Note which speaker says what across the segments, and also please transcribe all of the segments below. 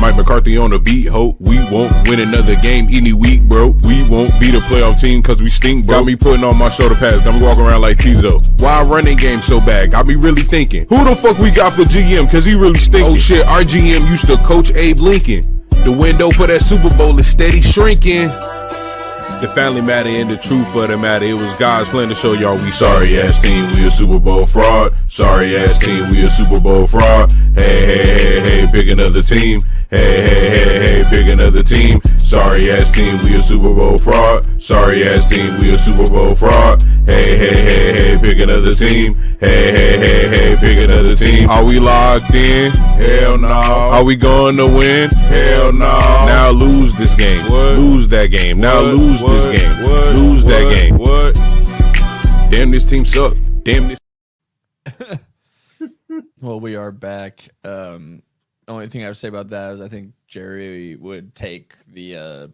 Speaker 1: Mike McCarthy on the beat, hope we won't win another game any week, bro. We won't beat a playoff team cause we stink, bro. Got me putting on my shoulder pads, got me walking around like Tizo. Why running game so bad? Got me really thinking, who the fuck we got for GM cause he really stinking? Oh shit, our GM used to coach Abe Lincoln. The window for that Super Bowl is steady shrinking. The family matter and the truth for the matter. It was God's plan to show y'all we sorry ass team. We a Super Bowl fraud. Sorry ass team. We a Super Bowl fraud. Hey, hey, hey, hey, pick another team. Hey, hey, hey, hey, pick another team. Sorry ass team. We a Super Bowl fraud. Sorry ass team. We a Super Bowl fraud. Hey, hey, hey, hey, pick another team. Hey, hey, hey, hey, pick another team. Are we locked in? Hell no. Are we going to win? Hell no. Now lose this game. What? Lose that game. Now lose this game. What? Lose that game. What? Damn, this team sucked. Damn this.
Speaker 2: Well, we are back. Only thing I would say about that is I think Jerry would take the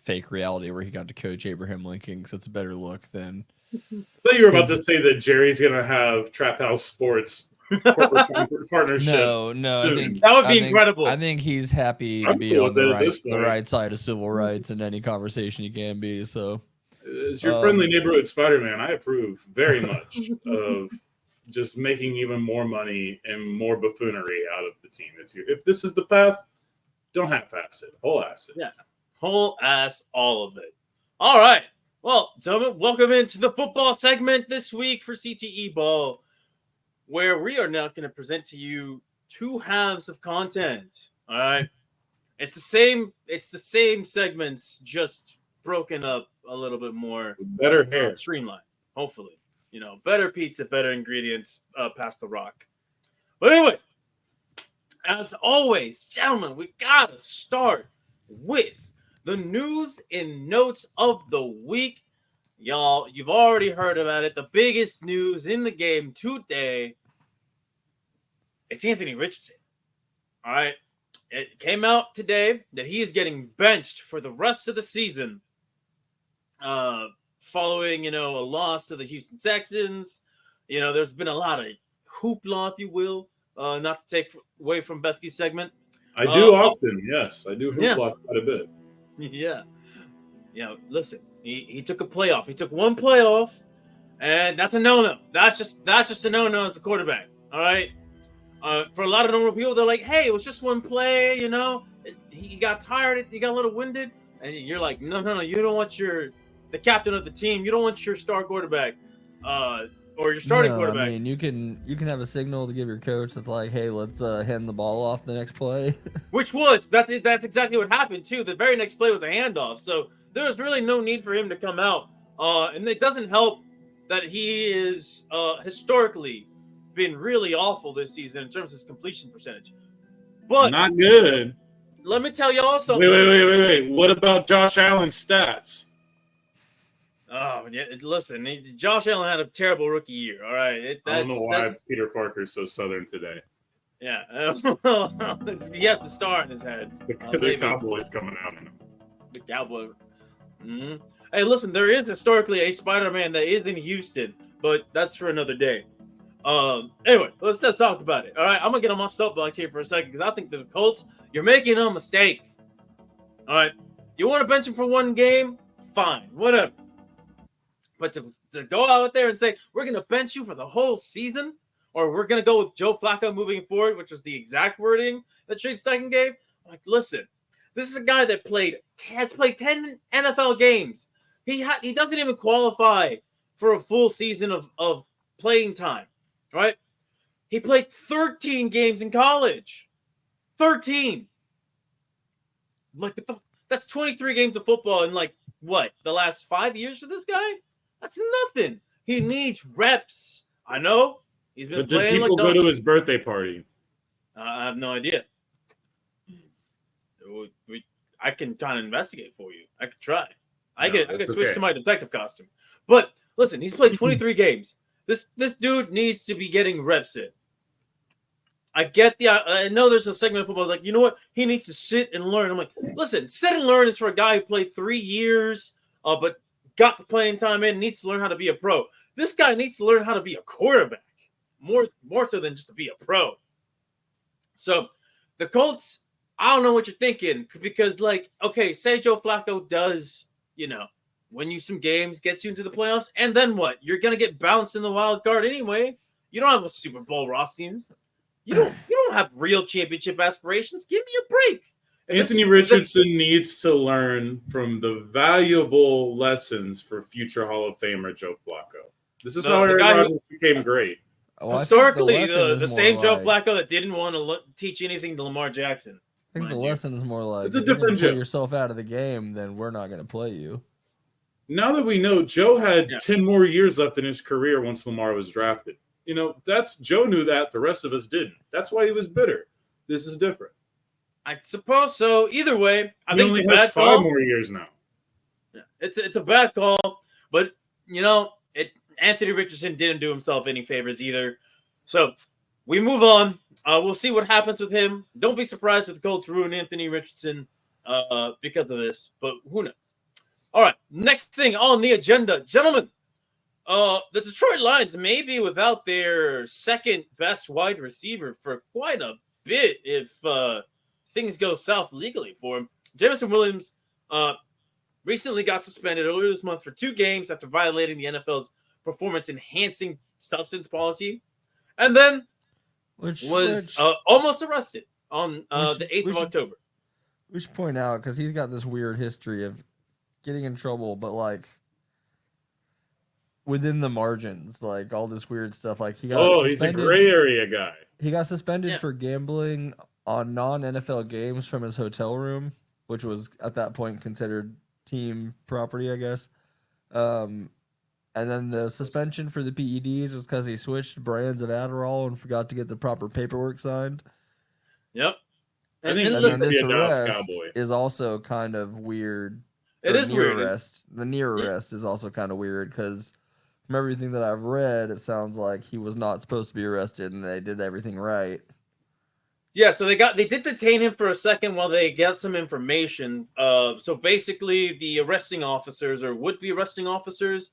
Speaker 2: fake reality where he got to coach Abraham Lincoln because it's a better look than.
Speaker 3: I thought you were about to say that Jerry's going to have Trap House Sports partnership.
Speaker 2: No, I think
Speaker 4: that would be incredible.
Speaker 2: I think he's happy to be on the right side of civil rights in any conversation he can be. So,
Speaker 3: as your friendly neighborhood Spider-Man, I approve very much of just making even more money and more buffoonery out of the team. If this is the path, don't half-ass it, whole ass it.
Speaker 4: Yeah, whole ass, all of it. All right. Well, gentlemen, welcome into the football segment this week for CTE Ball, where we are now going to present to you two halves of content. All right. It's the same segments, just broken up a little bit more.
Speaker 3: Better hair.
Speaker 4: Streamlined, hopefully. You know, better pizza, better ingredients, past the rock. But anyway, as always, gentlemen, we got to start with the news and notes of the week. Y'all, you've already heard about it. The biggest news in the game today, it's Anthony Richardson. All right. It came out today that he is getting benched for the rest of the season following, a loss to the Houston Texans. There's been a lot of hoopla, if you will, not to take away from Bethke's segment.
Speaker 3: I do often, yes. I do hoopla quite a bit.
Speaker 4: Yeah. Listen, he took a playoff. He took one playoff, and that's a no-no. That's just a no-no as a quarterback. All right. For a lot of normal people, they're like, "Hey, it was just one play." He got tired. He got a little winded, and you're like, "No. You don't want the captain of the team. You don't want your star quarterback, or your starting quarterback."
Speaker 2: I mean, you can have a signal to give your coach that's like, "Hey, let's hand the ball off the next play."
Speaker 4: That's exactly what happened too. The very next play was a handoff, so there was really no need for him to come out. And it doesn't help that he is historically been really awful this season in terms of his completion percentage. But
Speaker 3: not good.
Speaker 4: Let me tell y'all something.
Speaker 3: Wait. What about Josh Allen's stats?
Speaker 4: Oh, yeah. Listen, Josh Allen had a terrible rookie year. All right.
Speaker 3: I don't know why Peter Parker's so Southern today.
Speaker 4: Yeah. He has the star in his head.
Speaker 3: The Cowboys coming out in him.
Speaker 4: The Cowboys. Mm-hmm. Hey, listen, there is historically a Spider-Man that is in Houston, but that's for another day. Anyway, let's just talk about it. All right, I'm gonna get on my soapbox here for a second because I think the Colts, you're making a mistake. All right, you want to bench him for one game, fine, whatever. But to go out there and say we're gonna bench you for the whole season, or we're gonna go with Joe Flacco moving forward, which was the exact wording that Shane Steichen gave. Like, listen, this is a guy that has played 10 NFL games. He doesn't even qualify for a full season of playing time. Right? He played 13 games in college. 13. That's 23 games of football in the last 5 years for this guy? That's nothing. He needs reps. I know. He's been playing.
Speaker 3: Did people go to his birthday party?
Speaker 4: I have no idea. I can kind of investigate for you. I could try. I could switch to my detective costume. But listen, he's played 23 games. This dude needs to be getting reps in. I know there's a segment of football like, you know what? He needs to sit and learn. I'm like, listen, sit and learn is for a guy who played 3 years, but got the playing time in, needs to learn how to be a pro. This guy needs to learn how to be a quarterback, more so than just to be a pro. So the Colts, I don't know what you're thinking because, like, okay, say Joe Flacco does, win you some games, gets you into the playoffs, and then what? You're gonna get bounced in the wild card anyway. You don't have a Super Bowl roster. You don't have real championship aspirations. Give me a break.
Speaker 3: Anthony Richardson needs to learn from the valuable lessons for future Hall of Famer Joe Flacco. This is how Aaron Rodgers became great.
Speaker 2: Well,
Speaker 4: historically, the same Joe Flacco that didn't want to teach anything to Lamar Jackson.
Speaker 2: I think the lesson is more like,
Speaker 3: it's a different Joe.
Speaker 2: Put yourself out of the game, then we're not going to play you.
Speaker 3: Now that we know, Joe had 10 more years left in his career once Lamar was drafted. Joe knew that. The rest of us didn't. That's why he was bitter. This is different.
Speaker 4: I suppose so. Either way, I think
Speaker 3: he only has 5 more years now.
Speaker 4: Yeah, it's a bad call, but Anthony Richardson didn't do himself any favors either. So we move on. We'll see what happens with him. Don't be surprised if the Colts ruin Anthony Richardson because of this, but who knows? All right, next thing on the agenda, gentlemen. The Detroit Lions may be without their second best wide receiver for quite a bit if things go south legally for him. Jameson Williams recently got suspended earlier this month for 2 games after violating the NFL's performance-enhancing substance policy, and then was almost arrested on the 8th of October.
Speaker 2: We should point out, because he's got this weird history of getting in trouble, but like within the margins, like all this weird stuff. Like he got
Speaker 3: he's a gray area guy.
Speaker 2: He got suspended for gambling on non-NFL games from his hotel room, which was at that point considered team property, I guess. And then the suspension for the PEDs was because he switched brands of Adderall and forgot to get the proper paperwork signed.
Speaker 4: Yep.
Speaker 3: I think
Speaker 2: this arrest is also kind of weird.
Speaker 4: It is weird.
Speaker 2: The near arrest is also kind of weird because from everything that I've read, it sounds like he was not supposed to be arrested and they did everything right.
Speaker 4: Yeah, so they did detain him for a second while they got some information. So basically, the arresting officers or would-be arresting officers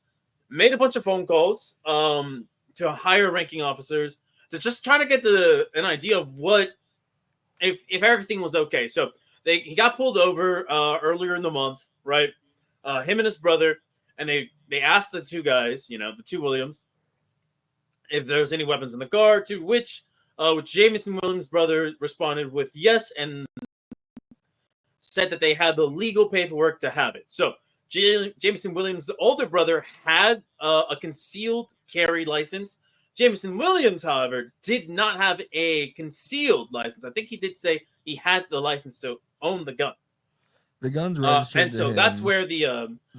Speaker 4: made a bunch of phone calls to higher ranking officers to just try to get an idea of what if everything was okay. So he got pulled over earlier in the month, right? Him and his brother, and they asked the 2 guys, the 2 Williams, if there's any weapons in the car, to which Jameson Williams' brother responded with yes and said that they had the legal paperwork to have it. So Jameson Williams' older brother had a concealed carry license. Jameson Williams, however, did not have a concealed license. I think he did say he had the license to own the gun.
Speaker 2: The gun's registered
Speaker 4: and so
Speaker 2: to him.
Speaker 4: that's where the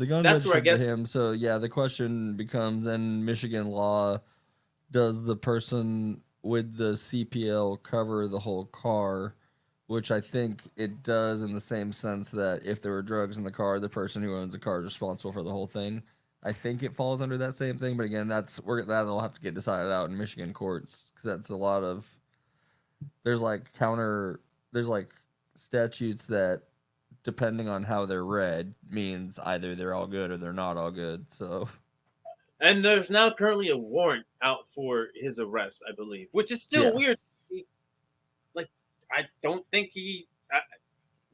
Speaker 2: gun
Speaker 4: that's where I guess
Speaker 2: to him. So yeah, the question becomes: in Michigan law, does the person with the CPL cover the whole car? Which I think it does, in the same sense that if there were drugs in the car, the person who owns the car is responsible for the whole thing. I think it falls under that same thing, but again, that'll have to get decided out in Michigan courts because that's a lot of. There's like statutes that, depending on how they're read, means either they're all good or they're not all good. So,
Speaker 4: and there's now currently a warrant out for his arrest, I believe, which is still weird. Like, I don't think he.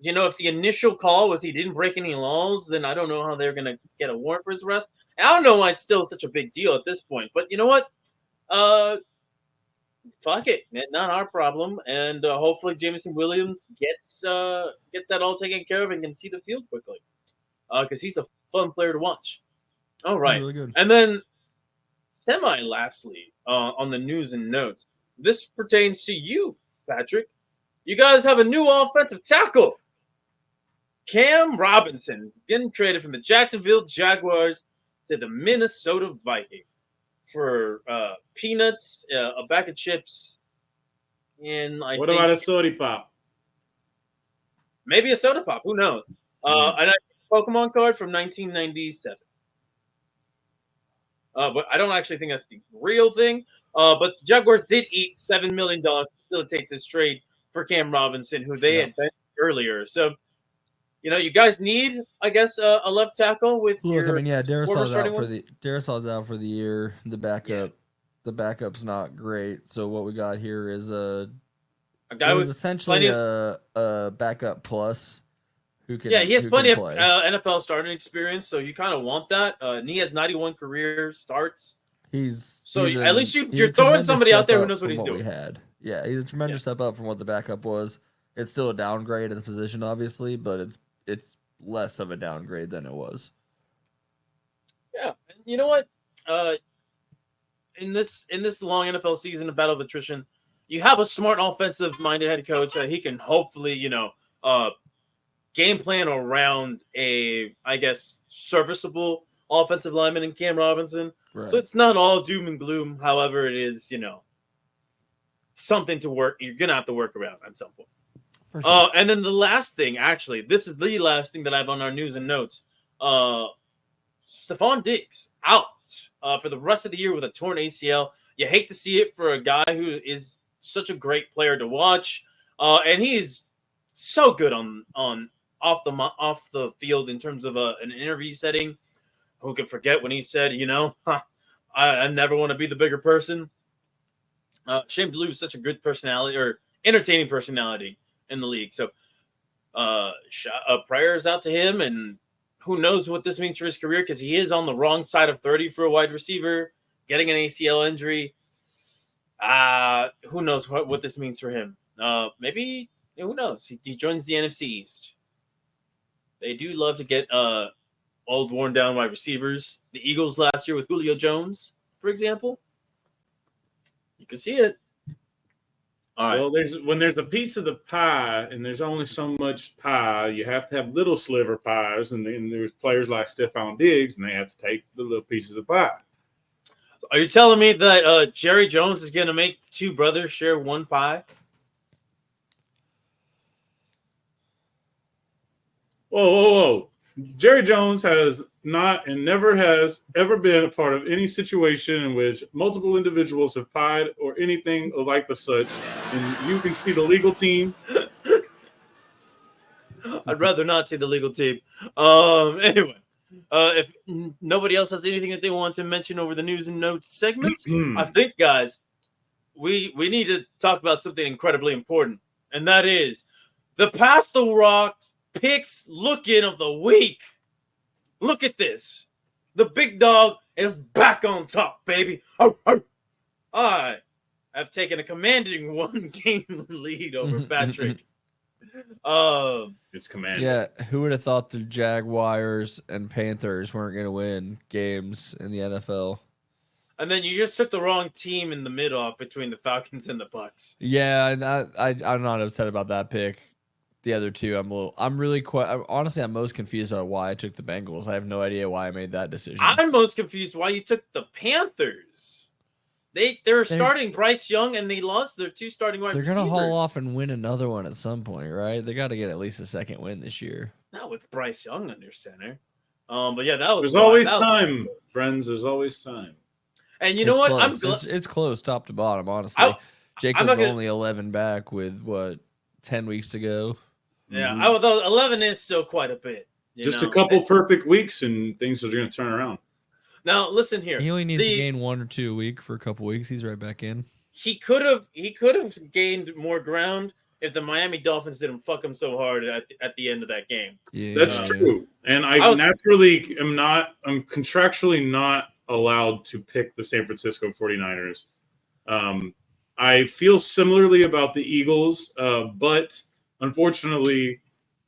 Speaker 4: If the initial call was he didn't break any laws, then I don't know how they're going to get a warrant for his arrest. And I don't know why it's still such a big deal at this point. But you know what? Fuck it. Not our problem. And hopefully Jameson Williams gets that all taken care of and can see the field quickly. Because he's a fun player to watch. All right.
Speaker 2: Really good.
Speaker 4: And then lastly, on the news and notes, this pertains to you, Patrick. You guys have a new offensive tackle. Cam Robinson is getting traded from the Jacksonville Jaguars to the Minnesota Vikings for peanuts, a bag of chips, and
Speaker 3: what about a soda pop?
Speaker 4: Maybe a soda pop. Who knows? And a Pokemon card from 1997. But I don't actually think that's the real thing. But the Jaguars did eat $7 million to facilitate this trade for Cam Robinson, who they had benched earlier. So, you guys need, I guess, a left tackle with
Speaker 2: Darisaw's out for the year. The backup's not great. So what we got here is a
Speaker 4: A guy
Speaker 2: It was
Speaker 4: with
Speaker 2: essentially
Speaker 4: plenty of
Speaker 2: a backup plus who can.
Speaker 4: he has
Speaker 2: who
Speaker 4: plenty
Speaker 2: can
Speaker 4: of
Speaker 2: play.
Speaker 4: NFL starting experience, so you kind of want that. And he has 91 career starts.
Speaker 2: He's
Speaker 4: At least
Speaker 2: he's
Speaker 4: you're
Speaker 2: a
Speaker 4: throwing
Speaker 2: tremendous
Speaker 4: somebody out
Speaker 2: step
Speaker 4: there who
Speaker 2: up
Speaker 4: knows what
Speaker 2: from
Speaker 4: he's
Speaker 2: we
Speaker 4: doing.
Speaker 2: had. Yeah, he's a tremendous step up from what the backup was. It's still a downgrade at the position, obviously, but it's less of a downgrade than it was.
Speaker 4: Yeah, and you know what? In this long NFL season of battle of attrition, you have a smart offensive-minded head coach that he can hopefully, game plan around a, I guess, serviceable offensive lineman in Cam Robinson.
Speaker 2: Right.
Speaker 4: So it's not all doom and gloom. However, it is, something to work. You're gonna have to work around at some point.
Speaker 2: For sure.
Speaker 4: And then the last thing, actually, this is the last thing that I have on our news and notes. Stefon Diggs out for the rest of the year with a torn ACL. You hate to see it for a guy who is such a great player to watch, and he is so good on off the field in terms of an interview setting. Who can forget when he said, I never want to be the bigger person. Shame to lose such a good personality or entertaining personality in the league. So prayers out to him, and who knows what this means for his career, because he is on the wrong side of 30 for a wide receiver, getting an ACL injury. Who knows what this means for him? Maybe, who knows? He joins the NFC East. They do love to get old, worn down wide receivers. The Eagles last year with Julio Jones, for example. You can see it. All right.
Speaker 3: Well, when there's a piece of the pie and there's only so much pie, you have to have little sliver pies, and then there's players like Stefon Diggs, and they have to take the little pieces of pie.
Speaker 4: Are you telling me that Jerry Jones is going to make two brothers share one pie?
Speaker 3: Whoa. Jerry Jones has not and never has ever been a part of any situation in which multiple individuals have pied or anything like the such. And you can see the legal team.
Speaker 4: I'd rather not see the legal team. Anyway, if nobody else has anything that they want to mention over the news and notes segments, I think, guys, we need to talk about something incredibly important, and that is the Pass the Rock Picks Look In of the week. Look at this. The big dog is back on top, baby. I have taken a commanding 1-game lead over Patrick.
Speaker 3: It's commanding.
Speaker 2: Yeah, who would have thought the Jaguars and Panthers weren't going to win games in the NFL?
Speaker 4: And then you just took the wrong team in the mid-off between the Falcons and the Bucs.
Speaker 2: Yeah, and I'm not upset about that pick. The other two, honestly, I'm most confused about why I took the Bengals. I have no idea why I made that decision.
Speaker 4: I'm most confused why you took the Panthers. They're starting Bryce Young, and they lost their two starting wide receivers.
Speaker 2: They're going to haul off and win another one at some point, right? They got to get at least a second win this year.
Speaker 4: Not with Bryce Young under center. But yeah, that was.
Speaker 3: There's always time, friends. There's always time.
Speaker 4: And you know what?
Speaker 2: Close. It's close, top to bottom. Honestly, Jacob's only 11 back with 10 weeks to go.
Speaker 4: Yeah, although 11 is still quite a bit.
Speaker 3: Just a couple perfect weeks, and things are going to turn around.
Speaker 4: Now, listen here.
Speaker 2: He only needs to gain 1 or 2 a week for a couple weeks. He's right back in.
Speaker 4: He could have gained more ground if the Miami Dolphins didn't fuck him so hard at the end of that game.
Speaker 3: Yeah, that's true. And I'm contractually not allowed to pick the San Francisco 49ers. I feel similarly about the Eagles, but unfortunately,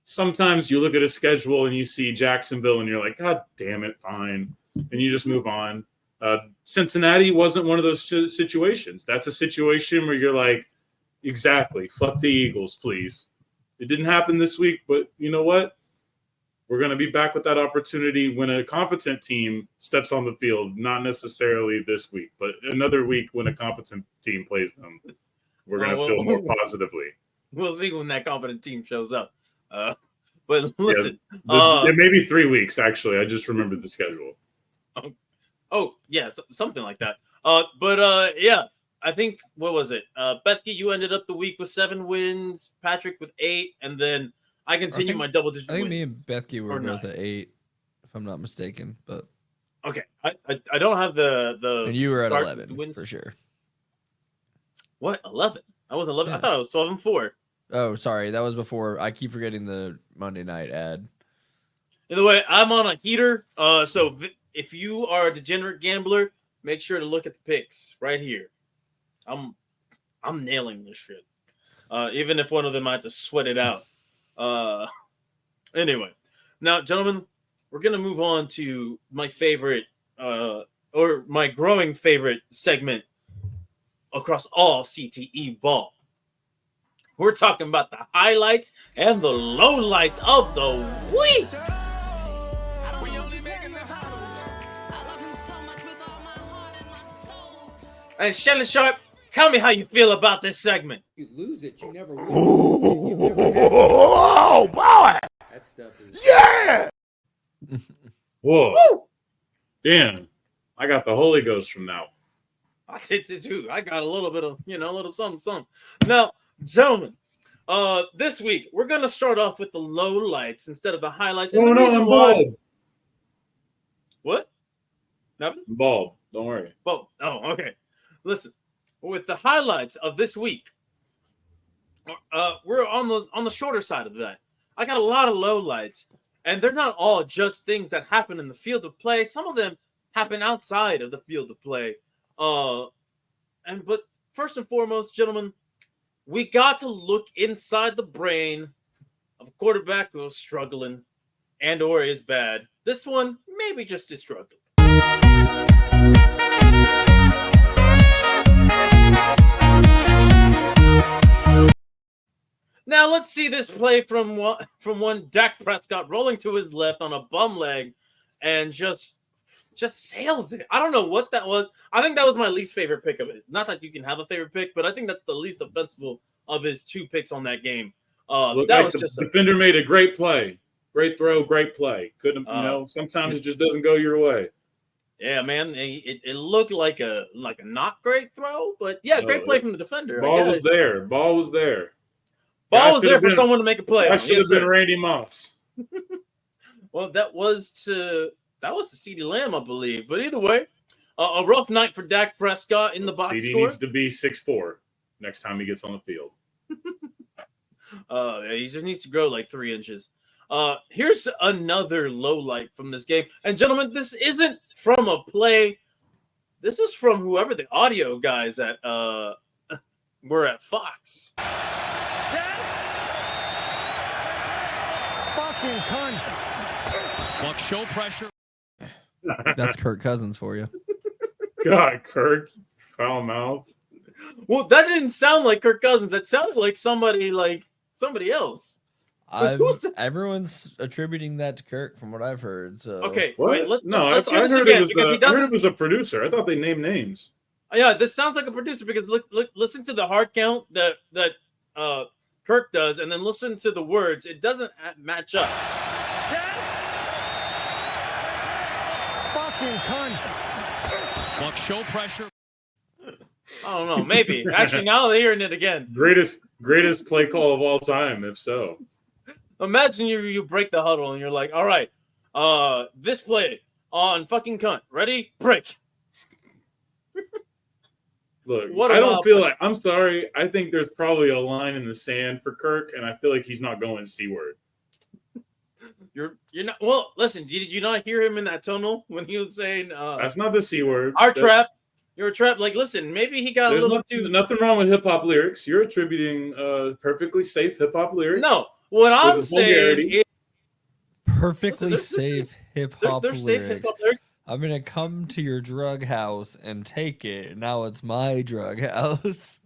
Speaker 3: sometimes you look at a schedule and you see Jacksonville and you're like, God damn it, fine. And you just move on. Cincinnati wasn't one of those situations. That's a situation where you're like, exactly, fuck the Eagles, please. It didn't happen this week, but you know what? We're going to be back with that opportunity when a competent team steps on the field, not necessarily this week, but another week when a competent team plays them. We're going to feel more positively.
Speaker 4: We'll see when that competent team shows up. But listen.
Speaker 3: It may be 3 weeks, actually. I just remembered the schedule.
Speaker 4: Yeah, something like that. Yeah, I think, what was it? Bethke, you ended up the week with 7 wins, Patrick with 8, and then I continue my double-digit wins.
Speaker 2: I think me and Bethke were both at 8, if I'm not mistaken. But
Speaker 4: okay, I don't have the
Speaker 2: and you were at 11 wins for sure.
Speaker 4: What, 11? I was 11.
Speaker 2: Yeah.
Speaker 4: I thought I was 12-4.
Speaker 2: Oh, sorry. That was before. I keep forgetting the Monday night ad.
Speaker 4: Either way, I'm on a heater. So if you are a degenerate gambler, make sure to look at the picks right here. I'm nailing this shit. Even if one of them might have to sweat it out. Anyway, now, gentlemen, we're gonna move on to my favorite, or my growing favorite segment across all CTE ball. We're talking about the highlights and the lowlights of the week. And Shelly Sharp, tell me how you feel about this segment.
Speaker 5: You lose it, you never win.
Speaker 1: Oh, boy!
Speaker 5: That stuff is.
Speaker 1: Yeah!
Speaker 3: Whoa.
Speaker 4: Woo!
Speaker 3: Damn. I got the Holy Ghost from that one.
Speaker 4: I did too. I got a little bit of, a little something. Now, gentlemen, this week we're gonna start off with the lowlights instead of the highlights. And
Speaker 3: Oh,
Speaker 4: the
Speaker 3: no,
Speaker 4: reason
Speaker 3: I'm
Speaker 4: why-
Speaker 3: bald.
Speaker 4: What? Nothing?
Speaker 3: I'm bald. Don't worry.
Speaker 4: Oh, okay. Listen, with the highlights of this week, we're on the shorter side of that. I got a lot of lowlights, and they're not all just things that happen in the field of play. Some of them happen outside of the field of play. But first and foremost, gentlemen, we got to look inside the brain of a quarterback who's struggling and or is bad. This one maybe just is struggling. Now let's see this play from one Dak Prescott rolling to his left on a bum leg and just sails it. I don't know what that was. I think that was my least favorite pick of it. Not that you can have a favorite pick, but I think that's the least offensive of his 2 picks on that game.
Speaker 3: Looked
Speaker 4: That
Speaker 3: like
Speaker 4: was
Speaker 3: the
Speaker 4: just
Speaker 3: defender made a great play. Great throw, great play. Couldn't, sometimes it just doesn't go your way.
Speaker 4: yeah, man. It looked like a not great throw, but yeah, great play from the defender.
Speaker 3: Ball was there. Ball was there.
Speaker 4: Ball
Speaker 3: That
Speaker 4: was
Speaker 3: should
Speaker 4: there
Speaker 3: have
Speaker 4: for
Speaker 3: been-
Speaker 4: someone to make a play.
Speaker 3: That
Speaker 4: on.
Speaker 3: should
Speaker 4: Yes,
Speaker 3: have been
Speaker 4: sir.
Speaker 3: Randy Moss.
Speaker 4: Well, that was to CeeDee Lamb, I believe. But either way, a rough night for Dak Prescott in the box
Speaker 3: CD
Speaker 4: score.
Speaker 3: needs to be 6'4" next time he gets on the field.
Speaker 4: He just needs to grow like 3 inches. Here's another low light from this game. And gentlemen, this isn't from a play. This is from whoever the audio guys at were at Fox.
Speaker 6: Fucking cunt.
Speaker 7: Want show pressure.
Speaker 2: That's Kirk Cousins for you.
Speaker 3: God, Kirk, foul mouth.
Speaker 4: Well, that didn't sound like Kirk Cousins. That sounded like somebody else.
Speaker 2: Everyone's attributing that to Kirk from what I've heard. So
Speaker 4: Okay,
Speaker 3: What?
Speaker 4: wait,
Speaker 3: I
Speaker 4: let's hear this
Speaker 3: heard
Speaker 4: again,
Speaker 3: it was
Speaker 4: because he
Speaker 3: I heard
Speaker 4: doesn't.
Speaker 3: it was a producer. I thought they named names.
Speaker 4: Yeah, this sounds like a producer because look, listen to the hard count that Kirk does, and then listen to the words. It doesn't match up.
Speaker 6: Fucking cunt.
Speaker 7: Want show pressure.
Speaker 4: I don't know. Maybe actually now they're hearing it again.
Speaker 3: Greatest play call of all time, if so.
Speaker 4: Imagine you break the huddle and you're like, all right, this play on fucking cunt. Ready? Break.
Speaker 3: Look,
Speaker 4: What
Speaker 3: I don't
Speaker 4: about-
Speaker 3: feel like, I'm sorry. I think there's probably a line in the sand for Kirk, and I feel like he's not going C-word.
Speaker 4: You're not. Well, listen. Did you not hear him in that tunnel when he was saying,
Speaker 3: That's not the C-word.
Speaker 4: "Our trap"? You're a trap. Like, listen, maybe he got a
Speaker 3: There's
Speaker 4: little
Speaker 3: nothing,
Speaker 4: too.
Speaker 3: nothing wrong with hip-hop lyrics. You're attributing perfectly safe hip-hop lyrics.
Speaker 4: No, what I'm
Speaker 3: With
Speaker 4: saying
Speaker 3: vulgarity.
Speaker 4: is
Speaker 2: perfectly
Speaker 4: Listen,
Speaker 2: safe hip
Speaker 4: there's
Speaker 2: hop
Speaker 4: safe
Speaker 2: lyrics.
Speaker 4: hip-hop lyrics.
Speaker 2: I'm gonna come to your drug house and take it. Now it's my drug house.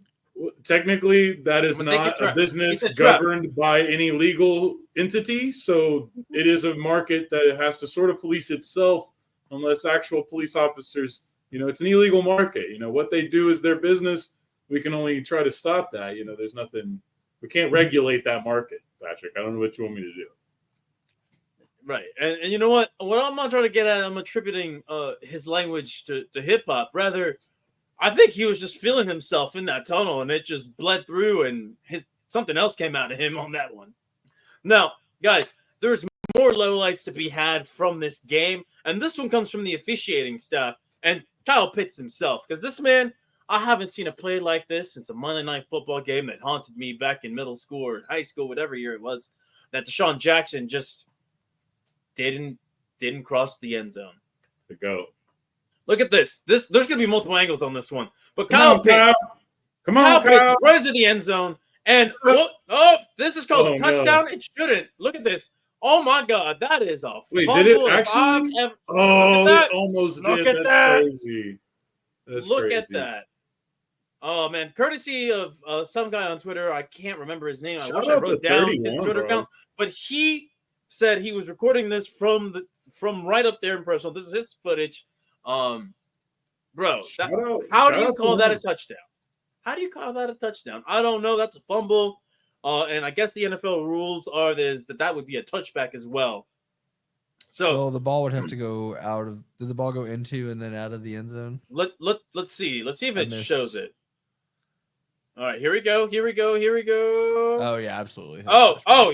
Speaker 3: Technically, that is
Speaker 4: I'm gonna take
Speaker 3: not
Speaker 4: your
Speaker 3: a
Speaker 4: trap.
Speaker 3: business
Speaker 4: It's a trap.
Speaker 3: governed by any legal entity. So it is a market that it has to sort of police itself unless actual police officers, it's an illegal market. What they do is their business. We can only try to stop that. There's nothing, we can't regulate that market, Patrick. I don't know what you want me to do.
Speaker 4: Right. And you know what? What I'm not trying to get at, I'm attributing his language to hip hop. Rather, I think he was just feeling himself in that tunnel and it just bled through and something else came out of him on that one. Now, guys, there's more lowlights to be had from this game. And this one comes from the officiating staff and Kyle Pitts himself. Because this man, I haven't seen a play like this since a Monday Night Football game that haunted me back in middle school or high school, whatever year it was, that Deshaun Jackson just didn't cross the end zone.
Speaker 3: To go.
Speaker 4: Look at this. There's going to be multiple angles on this one. But Kyle Pitts,
Speaker 3: Come on, Kyle.
Speaker 4: right into the end zone. And, this is called a touchdown. No. It shouldn't. Look at this. Oh, my God. That is a
Speaker 3: Wait, did it actually? It almost did. That's crazy.
Speaker 4: Look at that. Oh, man. Courtesy of some guy on Twitter. I can't remember his name. I wish I wrote down his Twitter account. But he said he was recording this from right up there in personal. This is his footage. Bro, how do you call that a touchdown? How do you call that a touchdown? I don't know. That's a fumble. And I guess the NFL rules are that would be a touchback as well. So
Speaker 2: the ball would have to go out of. Did the ball go into and then out of the end zone?
Speaker 4: Let's see. Let's see if it shows it. All right, here we go.
Speaker 2: Oh yeah, absolutely.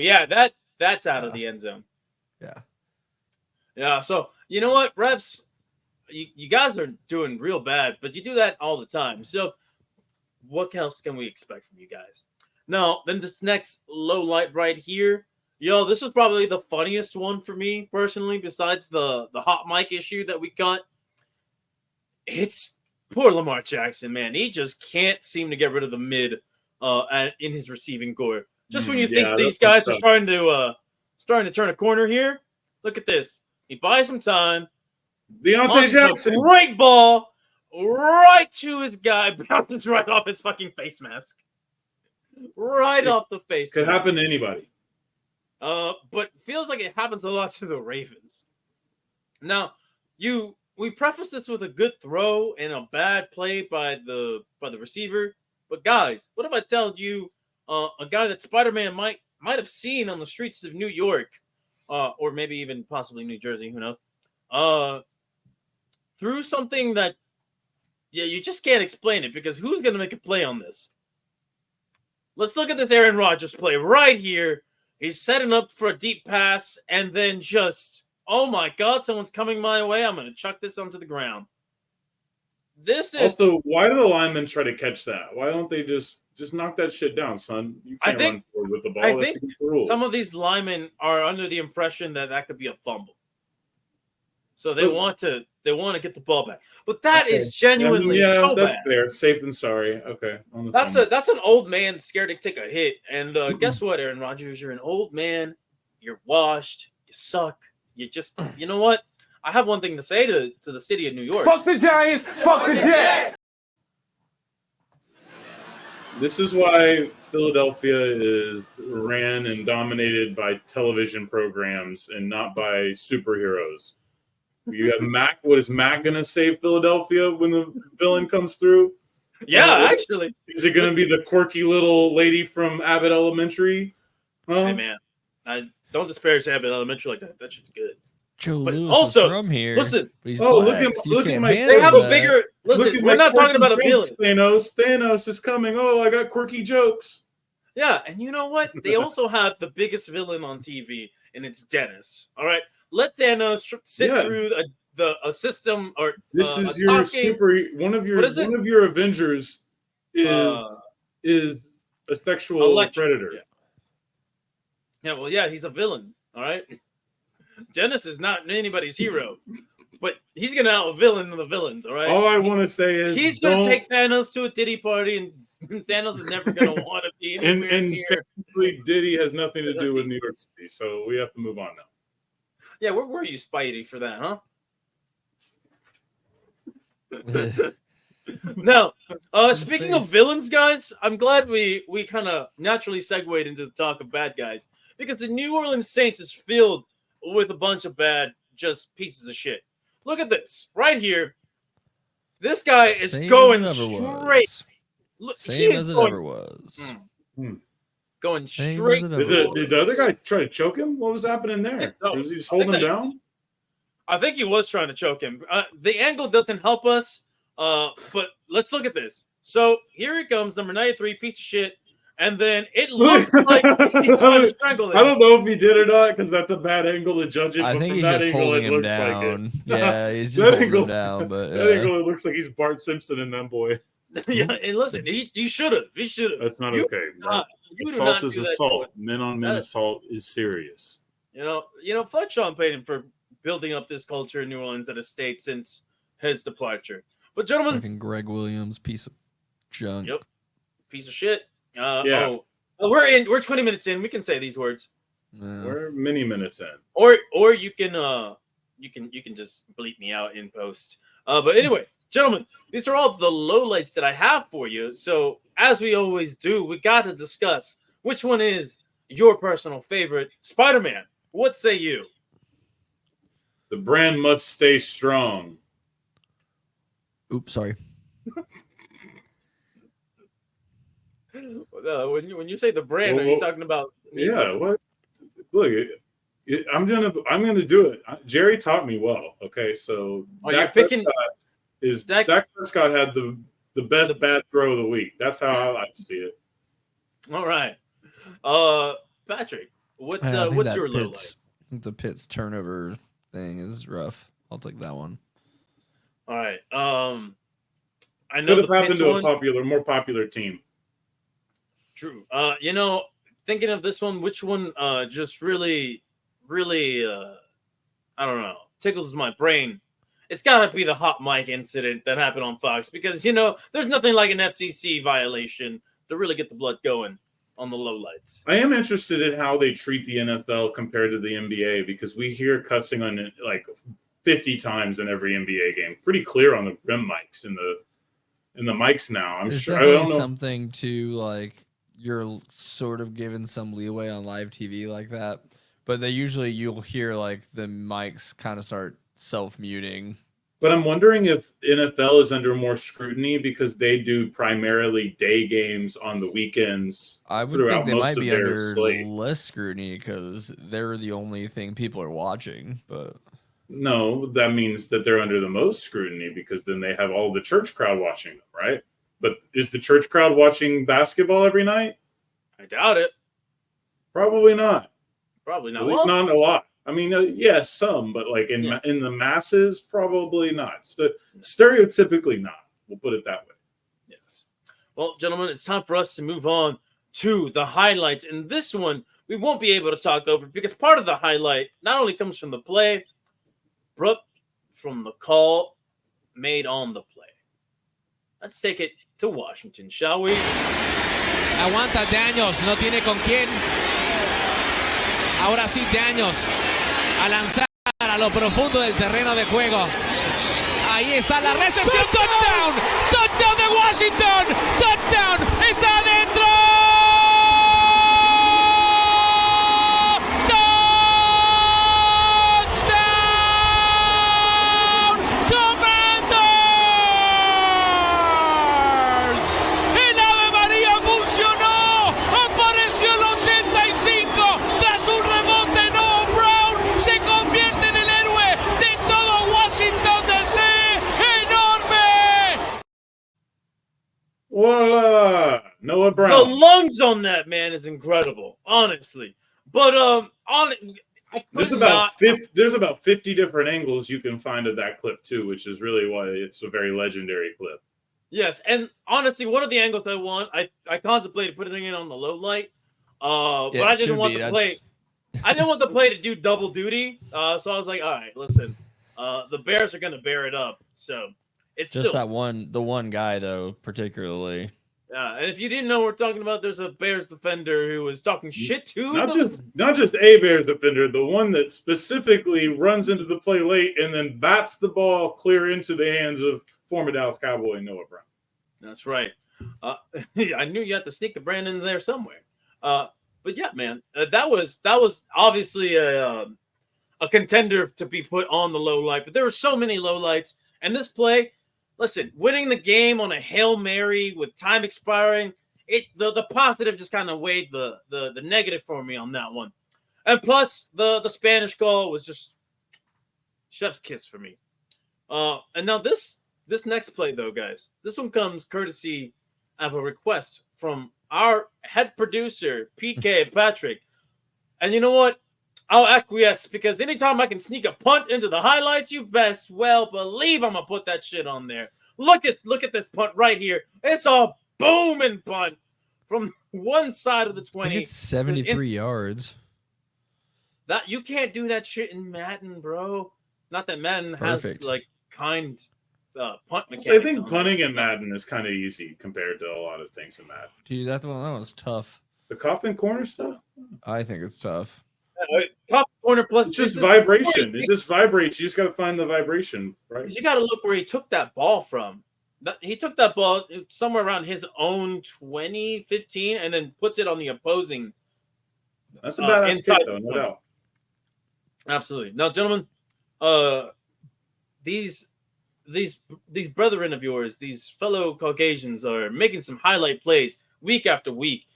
Speaker 4: Yeah, that's out of the end zone. Yeah. So you know what, refs, you guys are doing real bad, but you do that all the time. So what else can we expect from you guys? Now, then this next low light right here, this is probably the funniest one for me personally, besides the hot mic issue that we got. It's poor Lamar Jackson, man. He just can't seem to get rid of the mid in his receiving core. Just when you think these guys are starting to turn a corner here, look at this. He buys some time.
Speaker 3: Deontay Jackson.
Speaker 4: A great ball right to his guy. Bounces right off his fucking face mask. Right off the face.
Speaker 3: Could happen to anybody.
Speaker 4: But feels like it happens a lot to the Ravens. Now, we preface this with a good throw and a bad play by the receiver. But guys, what if I told you a guy that Spider-Man might have seen on the streets of New York, or maybe even possibly New Jersey, who knows? Through something that you just can't explain it, because who's going to make a play on this? Let's look at this Aaron Rodgers play right here. He's setting up for a deep pass, and then just, oh my God, someone's coming my way. I'm going to chuck this onto the ground. This is
Speaker 3: also, why do the linemen try to catch that? Why don't they just knock that shit down, son? You can't run forward with the ball.
Speaker 4: I think some of these linemen are under the impression that could be a fumble. So they want to get the ball back. But that is genuinely so
Speaker 3: that's
Speaker 4: bad.
Speaker 3: fair. Safe than sorry. Okay.
Speaker 4: That's an old man scared to take a hit. And guess what, Aaron Rodgers? You're an old man. You're washed. You suck. You know what? I have one thing to say to the city of New York.
Speaker 6: Fuck the Giants. Fuck the Jets.
Speaker 3: This is why Philadelphia is ran and dominated by television programs and not by superheroes. You have Mac. What is Mac going to save Philadelphia when the villain comes through?
Speaker 4: Yeah, actually.
Speaker 3: Is it going to be the quirky little lady from Abbott Elementary?
Speaker 4: Hey, man. Don't disparage Abbott Elementary like that. That shit's good.
Speaker 2: Joe
Speaker 4: but
Speaker 2: Lewis
Speaker 4: also,
Speaker 2: is from here.
Speaker 4: Listen.
Speaker 3: Look at my.
Speaker 4: They have a bigger. Listen, we're not talking about a villain.
Speaker 3: Thanos is coming. Oh, I got quirky jokes.
Speaker 4: Yeah, and you know what? They also have the biggest villain on TV, and it's Dennis. All right, let Thanos sit through a system or
Speaker 3: this is your one of your Avengers is a sexual predator.
Speaker 4: Yeah, he's a villain. All right. Dennis is not anybody's hero, but he's gonna out a villain of the villains. All right.
Speaker 3: All I want to say is
Speaker 4: he's gonna take Thanos to a Diddy party, and Thanos is never gonna want to be anywhere near.
Speaker 3: Diddy has nothing to do with New York City, so we have to move on now.
Speaker 4: Yeah, where were you, Spidey, for that, huh? Now, speaking of villains, guys, I'm glad we kind of naturally segued into the talk of bad guys, because the New Orleans Saints is filled with a bunch of bad, just pieces of shit. Look at this right here. This guy is going straight.
Speaker 2: Same as it ever was.
Speaker 4: Going straight.
Speaker 3: Did the other guy try to choke him? What was happening there? Was he just holding him down?
Speaker 4: I think he was trying to choke him. The angle doesn't help us, but let's look at this. So here he comes, number 93, piece of shit. And then it looks like he's trying to strangle him.
Speaker 3: I don't know if he did or not, because that's a bad angle to judge it.
Speaker 2: I think he's just holding him down. Yeah, he's just holding him down. But
Speaker 3: that angle, it looks like he's Bart Simpson in that boy.
Speaker 4: Yeah, and listen, he should have. He should have.
Speaker 3: That's not
Speaker 4: You
Speaker 3: okay.
Speaker 4: You do
Speaker 3: Assault
Speaker 4: not
Speaker 3: is
Speaker 4: do that.
Speaker 3: assault. Men on men
Speaker 4: That-
Speaker 3: assault is serious.
Speaker 4: You know, fuck Sean Payton for building up this culture in New Orleans that has stayed since his departure. But gentlemen,
Speaker 2: Fucking Greg Williams, piece of junk.
Speaker 4: Yep. piece of shit.
Speaker 3: Yeah.
Speaker 4: We're 20 minutes in. We can say these words,
Speaker 2: Yeah.
Speaker 3: We're many minutes in.
Speaker 4: or you can just bleep me out in post. But anyway, gentlemen, these are all the lowlights that I have for you. So as we always do, we got to discuss which one is your personal favorite. Spider-Man, what say you?
Speaker 3: The brand must stay strong.
Speaker 2: Oops, sorry.
Speaker 4: When you say the brand, are you talking about?
Speaker 3: Yeah. What? Look, I'm gonna do it. Jerry taught me well. Okay, so
Speaker 4: You're picking.
Speaker 3: Dak Prescott had the best bad throw of the week. That's how I like to see it.
Speaker 4: All right, Patrick, what's
Speaker 2: I think
Speaker 4: what's
Speaker 2: that
Speaker 4: your low
Speaker 2: Pitts-
Speaker 4: light?
Speaker 2: I think the Pitts turnover thing is rough. I'll take that one.
Speaker 4: All right, I know
Speaker 3: Could have
Speaker 4: the
Speaker 3: happened
Speaker 4: Pitts
Speaker 3: to
Speaker 4: one.
Speaker 3: a more popular team.
Speaker 4: True. Thinking of this one, which one just really, I don't know, tickles my brain. It's got to be the hot mic incident that happened on Fox because, there's nothing like an FCC violation to really get the blood going on the lowlights.
Speaker 3: I am interested in how they treat the NFL compared to the NBA because we hear cussing on it like 50 times in every NBA game. Pretty clear on the rim mics in the mics now. I'm
Speaker 2: There's
Speaker 3: sure. I
Speaker 2: definitely
Speaker 3: don't know.
Speaker 2: something to like you're sort of given some leeway on live TV like that, but you'll hear like the mics kind of start self-muting.
Speaker 3: But I'm wondering if NFL is under more scrutiny because they do primarily day games on the weekends.
Speaker 2: I would
Speaker 3: throughout
Speaker 2: think they
Speaker 3: most
Speaker 2: might
Speaker 3: of
Speaker 2: be
Speaker 3: their
Speaker 2: under
Speaker 3: slate.
Speaker 2: less scrutiny because they're the only thing people are watching. But
Speaker 3: No, that means that they're under the most scrutiny because then they have all the church crowd watching them, right? But is the church crowd watching basketball every night?
Speaker 4: I doubt it.
Speaker 3: Probably not.
Speaker 4: Probably not.
Speaker 3: At least not a lot. I mean, yes, some, but like in
Speaker 4: Yeah.
Speaker 3: in the masses, probably not. Stereotypically not. We'll put it that way.
Speaker 4: Yes. Well, gentlemen, it's time for us to move on to the highlights. And this one, we won't be able to talk over because part of the highlight not only comes from the play, but from the call made on the play. Let's take it to Washington, shall we?
Speaker 7: Aguanta Daniels, no tiene con quién. Ahora sí Daniels a lanzar a lo profundo del terreno de juego. Ahí está la recepción. Touchdown. Touchdown de Washington. Touchdown. Está adentro. Touchdown. Commanders. El Ave María funcionó. Apareció el 85. Tras un rebote, Noah Brown se convierte en el héroe de todo Washington DC. ¡Enorme!
Speaker 3: Voila! Noah
Speaker 4: The
Speaker 3: Brown.
Speaker 4: lungs on that man is incredible, honestly. But I
Speaker 3: There's
Speaker 4: could
Speaker 3: about
Speaker 4: not.
Speaker 3: 50, there's about 50 different angles you can find of that clip too, which is really why it's a very legendary clip.
Speaker 4: Yes, and honestly, one of the angles I want, I contemplated putting it on the low light, but
Speaker 2: Yeah,
Speaker 4: I
Speaker 2: it
Speaker 4: didn't
Speaker 2: should
Speaker 4: want
Speaker 2: be.
Speaker 4: the play. I didn't want the play to do double duty, so I was like, all right, listen, the Bears are going to bear it up, so it's
Speaker 2: just
Speaker 4: still.
Speaker 2: the one guy though, particularly.
Speaker 4: And if you didn't know what we're talking about, there's a Bears defender who was talking shit to
Speaker 3: Not
Speaker 4: the-
Speaker 3: just a Bears defender, the one that specifically runs into the play late and then bats the ball clear into the hands of former Dallas Cowboy Noah Brown.
Speaker 4: That's right. I knew you had to sneak the brand in there somewhere. But yeah, man, that was obviously a contender to be put on the low light. But there were so many low lights, and this play, listen, winning the game on a Hail Mary with time expiring, the positive just kind of weighed the negative for me on that one. And plus the Spanish call was just chef's kiss for me. And now this next play though, guys, this one comes courtesy of a request from our head producer, PK Patrick. And you know what? I'll acquiesce because anytime I can sneak a punt into the highlights, you best well believe I'm going to put that shit on there. Look at this punt right here. It's a booming punt from one side of the 20.
Speaker 2: I think it's 73 yards.
Speaker 4: That you can't do that shit in Madden, bro. Not that Madden has like kind punt mechanics.
Speaker 3: So I think punting in Madden is kind of easy compared to a lot of things in Madden.
Speaker 2: Dude, that one's tough.
Speaker 3: The coffin corner stuff?
Speaker 2: I think it's tough.
Speaker 4: Top corner plus
Speaker 3: it's just vibration. It just vibrates. You just got to find the vibration, right?
Speaker 4: You got to look where he took that ball from. He took that ball somewhere around his own 20, 15, and then puts it on the opposing.
Speaker 3: That's a badass kick, though, no doubt.
Speaker 4: Absolutely. Now, gentlemen, these brethren of yours, these fellow Caucasians, are making some highlight plays week after week,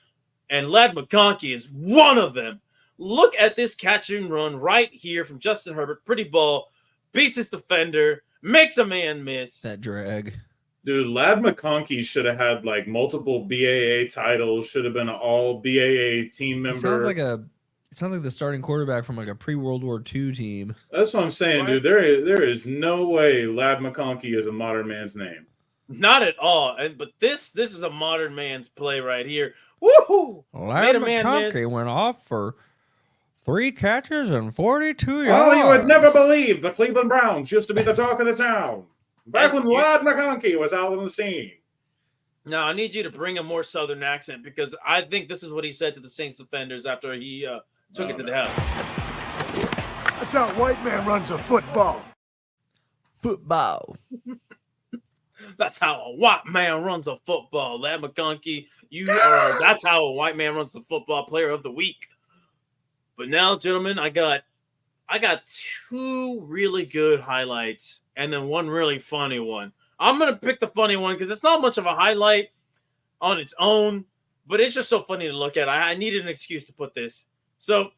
Speaker 4: and Ladd McConkey is one of them. Look at this catch and run right here from Justin Herbert. Pretty ball, beats his defender, makes a man miss.
Speaker 2: That drag.
Speaker 3: Dude, Ladd McConkey should have had like multiple BAA titles, should have been an all BAA team member.
Speaker 2: It sounds like the starting quarterback from like a pre-World War II team.
Speaker 3: That's what I'm saying, dude. There is no way Ladd McConkey is a modern man's name.
Speaker 4: Not at all. But this is a modern man's play right here. Woohoo!
Speaker 2: Ladd McConkey went off for 3 catches and 42 yards.
Speaker 3: Oh, you would never believe the Cleveland Browns used to be the talk of the town. Back when Ladd McConkey was out on the scene.
Speaker 4: Now, I need you to bring a more southern accent because I think this is what he said to the Saints defenders after he took it to the house.
Speaker 6: That's how a white man runs a football.
Speaker 2: Football.
Speaker 4: That's how a white man runs a football. Ladd McConkey, that's how a white man runs the football, player of the week. But now, gentlemen, I got 2 really good highlights and then one really funny one. I'm going to pick the funny one because it's not much of a highlight on its own, but it's just so funny to look at. I needed an excuse to put this. So,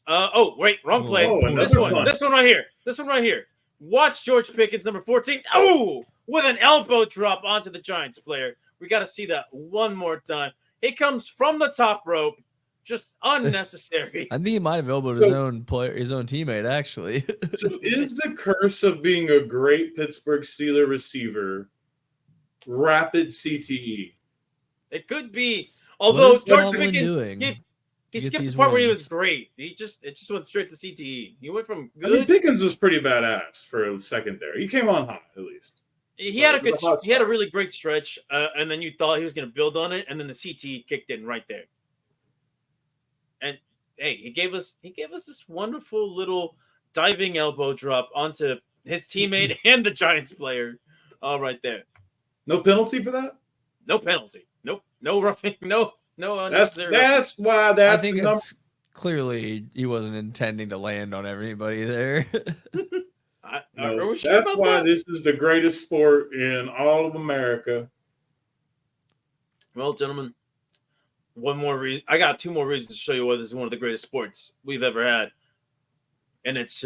Speaker 4: wrong play. This one right here. Watch George Pickens, number 14. Oh, with an elbow drop onto the Giants player. We got to see that one more time. He comes from the top rope. Just unnecessary.
Speaker 2: I think he might have elbowed his own teammate, actually.
Speaker 3: So is the curse of being a great Pittsburgh Steelers receiver rapid CTE?
Speaker 4: It could be. Although George
Speaker 2: Pickens
Speaker 4: he skipped the part where he was great. It just went straight to CTE. He went from good.
Speaker 3: I mean, Pickens was pretty badass for a second there. He came on hot, at least.
Speaker 4: He had a really great stretch, and then you thought he was going to build on it, and then the CTE kicked in right there. And hey, he gave us this wonderful little diving elbow drop onto his teammate and the Giants player, all right there.
Speaker 3: No penalty for that?
Speaker 4: No penalty. Nope. No roughing. No unnecessary.
Speaker 3: That's why.
Speaker 2: I think it's clearly he wasn't intending to land on everybody there.
Speaker 3: That's why this is the greatest sport in all of America.
Speaker 4: Well, gentlemen. One more reason. I got 2 more reasons to show you why this is one of the greatest sports we've ever had. And it's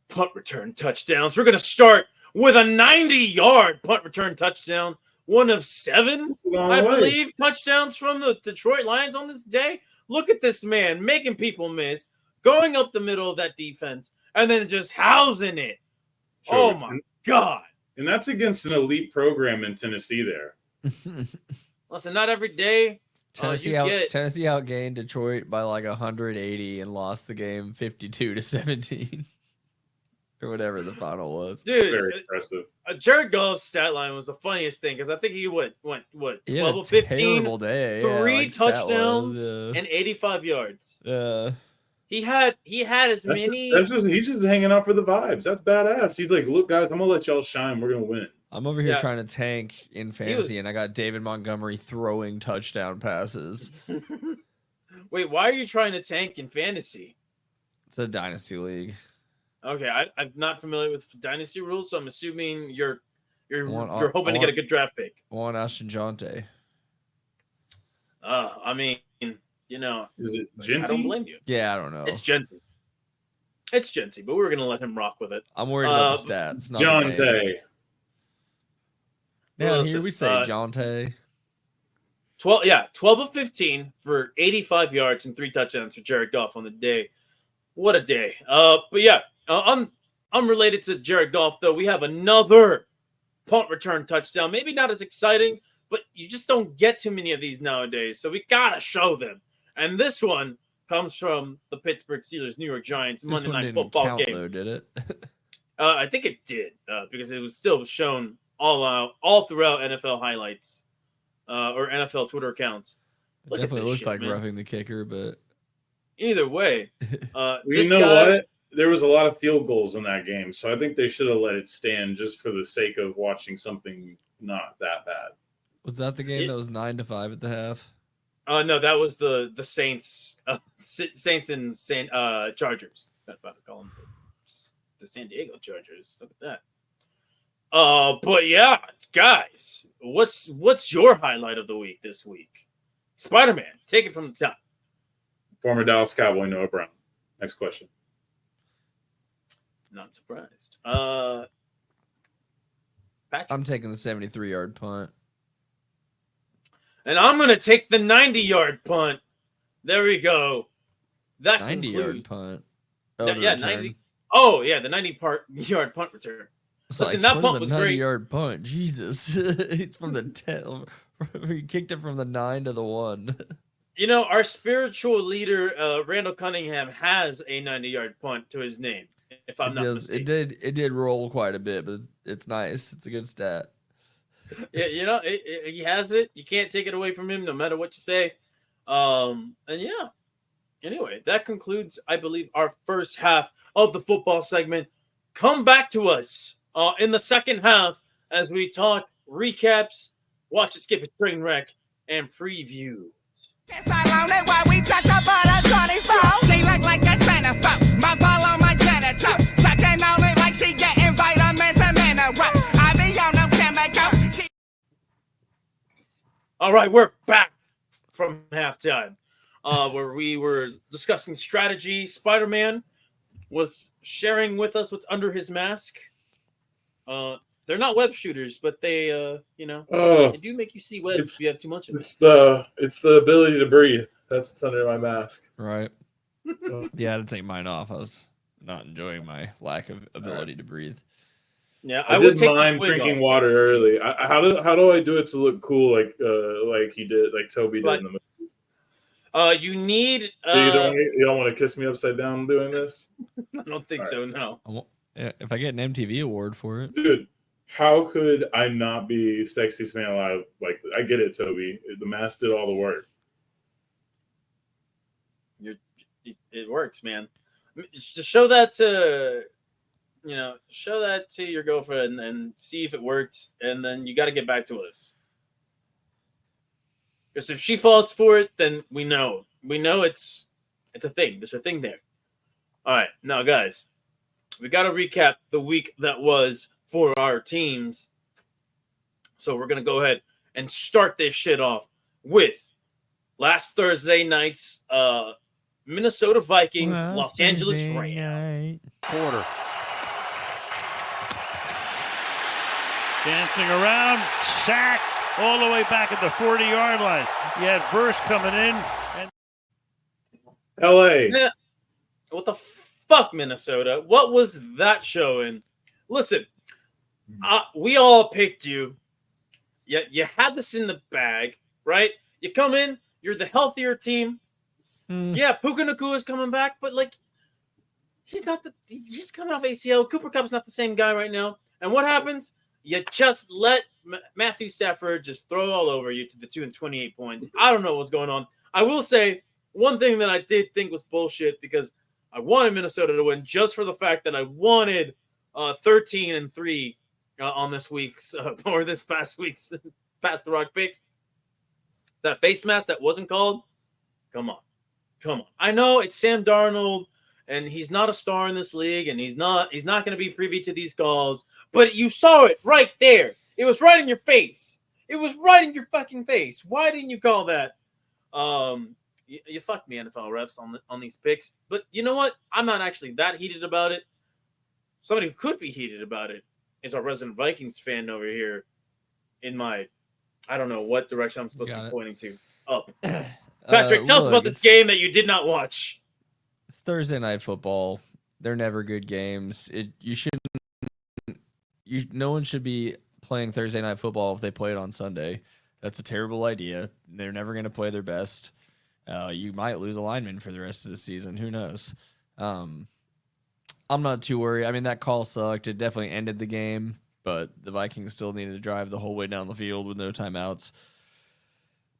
Speaker 4: punt return touchdowns. We're going to start with a 90-yard punt return touchdown. One of 7, I believe, touchdowns from the Detroit Lions on this day. Look at this man making people miss, going up the middle of that defense, and then just housing it. Sure. Oh, my God.
Speaker 3: And that's against an elite program in Tennessee there.
Speaker 4: Listen, not every day.
Speaker 2: Tennessee outgained Detroit by like 180 and lost the game 52-17 or whatever the final was.
Speaker 4: Dude,
Speaker 3: very impressive.
Speaker 4: Jared Goff's stat line was the funniest thing because I think he went 12 of 15,
Speaker 2: day.
Speaker 4: 3 touchdowns and 85 yards. He had as many.
Speaker 3: He's just hanging out for the vibes. That's badass. He's like, look, guys, I'm gonna let y'all shine. We're gonna win.
Speaker 2: I'm over here trying to tank in fantasy, and I got David Montgomery throwing touchdown passes.
Speaker 4: Wait, why are you trying to tank in fantasy?
Speaker 2: It's a dynasty league.
Speaker 4: Okay, I'm not familiar with dynasty rules, so I'm assuming you're hoping to get a good draft pick.
Speaker 2: On Ashton Jonte.
Speaker 4: I mean,
Speaker 3: is it Genty?
Speaker 4: I don't blame you.
Speaker 2: Yeah, I don't know.
Speaker 4: It's Genty, but we're gonna let him rock with it.
Speaker 2: I'm worried about the stats.
Speaker 3: Jonte.
Speaker 2: Yeah, here we say Jonte.
Speaker 4: 12 of 15 for 85 yards and 3 touchdowns for Jared Goff on the day. What a day. But yeah, unrelated to Jared Goff, though, we have another punt return touchdown. Maybe not as exciting, but you just don't get too many of these nowadays. So we got to show them. And this one comes from the Pittsburgh Steelers, New York Giants, Monday Night Football game.
Speaker 2: Though, did it?
Speaker 4: I think it did because it was still shown all throughout NFL highlights or NFL Twitter accounts.
Speaker 2: It definitely looked like roughing the kicker, but
Speaker 4: either way,
Speaker 3: you know what? There was a lot of field goals in that game, so I think they should have let it stand just for the sake of watching something not that bad.
Speaker 2: Was that the game that was 9-5 at the half?
Speaker 4: No, that was the Saints, Saints and Chargers. That's about to call them the San Diego Chargers. Look at that. But yeah, guys, what's your highlight of the week this week? Spider-Man, take it from the top.
Speaker 3: Former Dallas Cowboy Noah Brown. Next question.
Speaker 4: Not surprised. Patrick.
Speaker 2: I'm taking the 73-yard punt.
Speaker 4: And I'm going to take the 90-yard punt. There we go. That
Speaker 2: 90-yard punt.
Speaker 4: Oh, yeah, 90. Oh, yeah, the 90-yard punt return. Listen, that punt was great.
Speaker 2: 90-yard punt. Jesus. It's from the 10. He kicked it from the 9 to the 1.
Speaker 4: You know, our spiritual leader, Randall Cunningham, has a 90-yard punt to his name, if I'm not mistaken.
Speaker 2: It did roll quite a bit, but it's nice. It's a good stat.
Speaker 4: Yeah, you know, he has it. You can't take it away from him, no matter what you say. And yeah. Anyway, that concludes, I believe, our first half of the football segment. Come back to us in the second half as we talk recaps, watch it, skip it, train wreck, and preview.
Speaker 8: She look like a Santa folk. My ball on my janitor. Sucking on it like she getting vitamins and minerals. I be on them chemicals.
Speaker 4: All right, we're back from halftime, where we were discussing strategy. Spider-Man was sharing with us what's under his mask. They're not web shooters, but they, they do make you see webs if you have too much of it.
Speaker 3: It's the ability to breathe. That's what's under my mask.
Speaker 2: Right. Yeah, I had to take mine off. I was not enjoying my lack of ability to breathe.
Speaker 4: Yeah,
Speaker 3: I
Speaker 4: would
Speaker 3: didn't mind drinking water early. How do I do it to look cool like he did, like Toby did in the movie?
Speaker 4: You need.
Speaker 3: You don't want to kiss me upside down doing this?
Speaker 4: I don't think so. No.
Speaker 2: If I get an MTV award for it,
Speaker 3: dude. How could I not be sexiest man alive? Like, I get it, Toby. The mask did all the work.
Speaker 4: It works, man. Just show that to, your girlfriend and see if it works, and then you got to get back to us. Because if she falls for it, then we know it's a thing. There's a thing there. All right, now guys, we got to recap the week that was for our teams. So we're going to go ahead and start this shit off with last Thursday night's Minnesota Vikings, Los Angeles Rams.
Speaker 9: Quarter. Dancing around, sack all the way back at the 40-yard line. You had Verse coming in. And
Speaker 3: LA.
Speaker 4: What the fuck, Minnesota? What was that showing? Listen, we all picked you. You had this in the bag, right? You come in, you're the healthier team. Yeah, Puka Nacua is coming back, but he's coming off ACL. Cooper Kupp's not the same guy right now. And what happens? You just let Matthew Stafford just throw all over you to the 228 points. I don't know what's going on. I will say one thing that I did think was bullshit because I wanted Minnesota to win just for the fact that I wanted 13-3 on this week's or this past week's Pass the Rock picks. That face mask that wasn't called. Come on. I know it's Sam Darnold, and he's not a star in this league, and he's not going to be privy to these calls. But you saw it right there. It was right in your face. It was right in your fucking face. Why didn't you call that? You fucked me, NFL refs, on these picks. But you know what? I'm not actually that heated about it. Somebody who could be heated about it is our resident Vikings fan over here in my, I don't know what direction I'm supposed to be pointing to. Up. Patrick, tell us about this game that you did not watch.
Speaker 2: It's Thursday Night Football. They're never good games. No one should be playing Thursday Night Football if they play it on Sunday. That's a terrible idea. They're never going to play their best. You might lose a lineman for the rest of the season. Who knows? I'm not too worried. I mean, that call sucked. It definitely ended the game, but the Vikings still needed to drive the whole way down the field with no timeouts.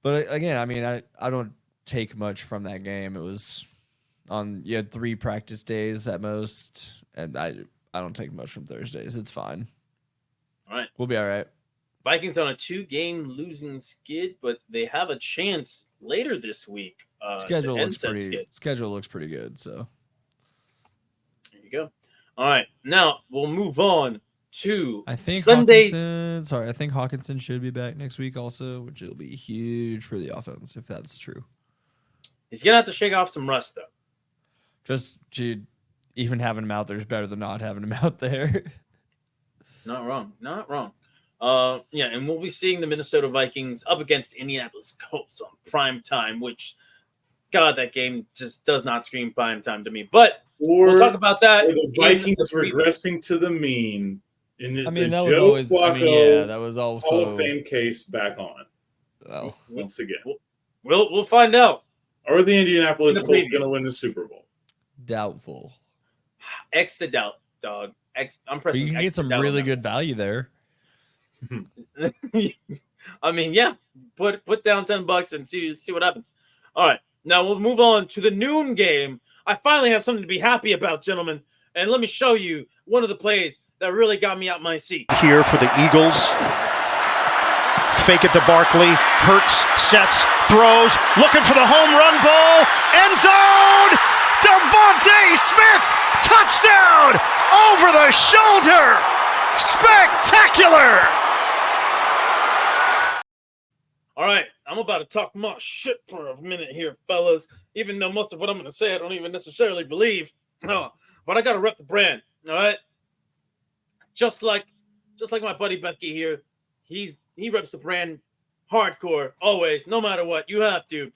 Speaker 2: But again, I mean, I don't take much from that game. It was you had 3 practice days at most, and I don't take much from Thursdays. It's fine.
Speaker 4: All right.
Speaker 2: We'll be all right.
Speaker 4: Vikings on a 2-game losing skid, but they have a chance later this week.
Speaker 2: Schedule looks pretty good. So
Speaker 4: there you go. All right, now we'll move on to
Speaker 2: I think
Speaker 4: Sunday.
Speaker 2: I think Hawkinson should be back next week also, which will be huge for the offense if that's true.
Speaker 4: He's gonna have to shake off some rust though.
Speaker 2: Just to even having him out there is better than not having him out there.
Speaker 4: Not wrong. Yeah, and we'll be seeing the Minnesota Vikings up against Indianapolis Colts on prime time, which, God, that game just does not scream prime time to me. But we'll talk about that.
Speaker 3: The Vikings regressing to the mean. And is
Speaker 2: I mean,
Speaker 3: the
Speaker 2: that
Speaker 3: Joe
Speaker 2: was always.
Speaker 3: Flacco
Speaker 2: Yeah, that was also
Speaker 3: Hall of Fame case back on.
Speaker 2: Well,
Speaker 3: once again,
Speaker 4: we'll find out.
Speaker 3: Are the Indianapolis Colts going to win the Super Bowl?
Speaker 2: Doubtful.
Speaker 4: X to doubt, dog. I'm pressing.
Speaker 2: But you can
Speaker 4: X
Speaker 2: get some
Speaker 4: to doubt
Speaker 2: really
Speaker 4: on
Speaker 2: good value there.
Speaker 4: I mean, yeah. Put down $10 and see what happens. All right, now we'll move on to the noon game. I finally have something to be happy about, gentlemen, and let me show you one of the plays that really got me out my seat.
Speaker 10: Here for the Eagles. Fake it to Barkley. Hurts, sets, throws, looking for the home run ball. End zone! Devontae Smith! Touchdown! Over the shoulder! Spectacular!
Speaker 4: All right, I'm about to talk my shit for a minute here, fellas, even though most of what I'm going to say I don't even necessarily believe. But I got to rep the brand, all right? Just like my buddy Bethke here, he reps the brand hardcore, always, no matter what. You have to.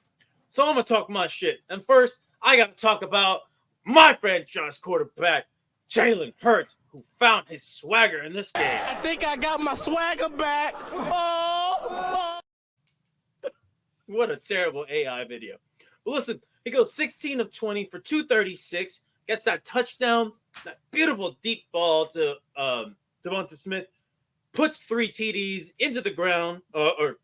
Speaker 4: So I'm going to talk my shit. And first, I got to talk about my franchise quarterback, Jalen Hurts, who found his swagger in this game.
Speaker 8: I think I got my swagger back. Oh.
Speaker 4: What a terrible AI video. But listen, he goes 16 of 20 for 236, gets that touchdown, that beautiful deep ball to Devonta Smith, puts 3 TDs into the ground, or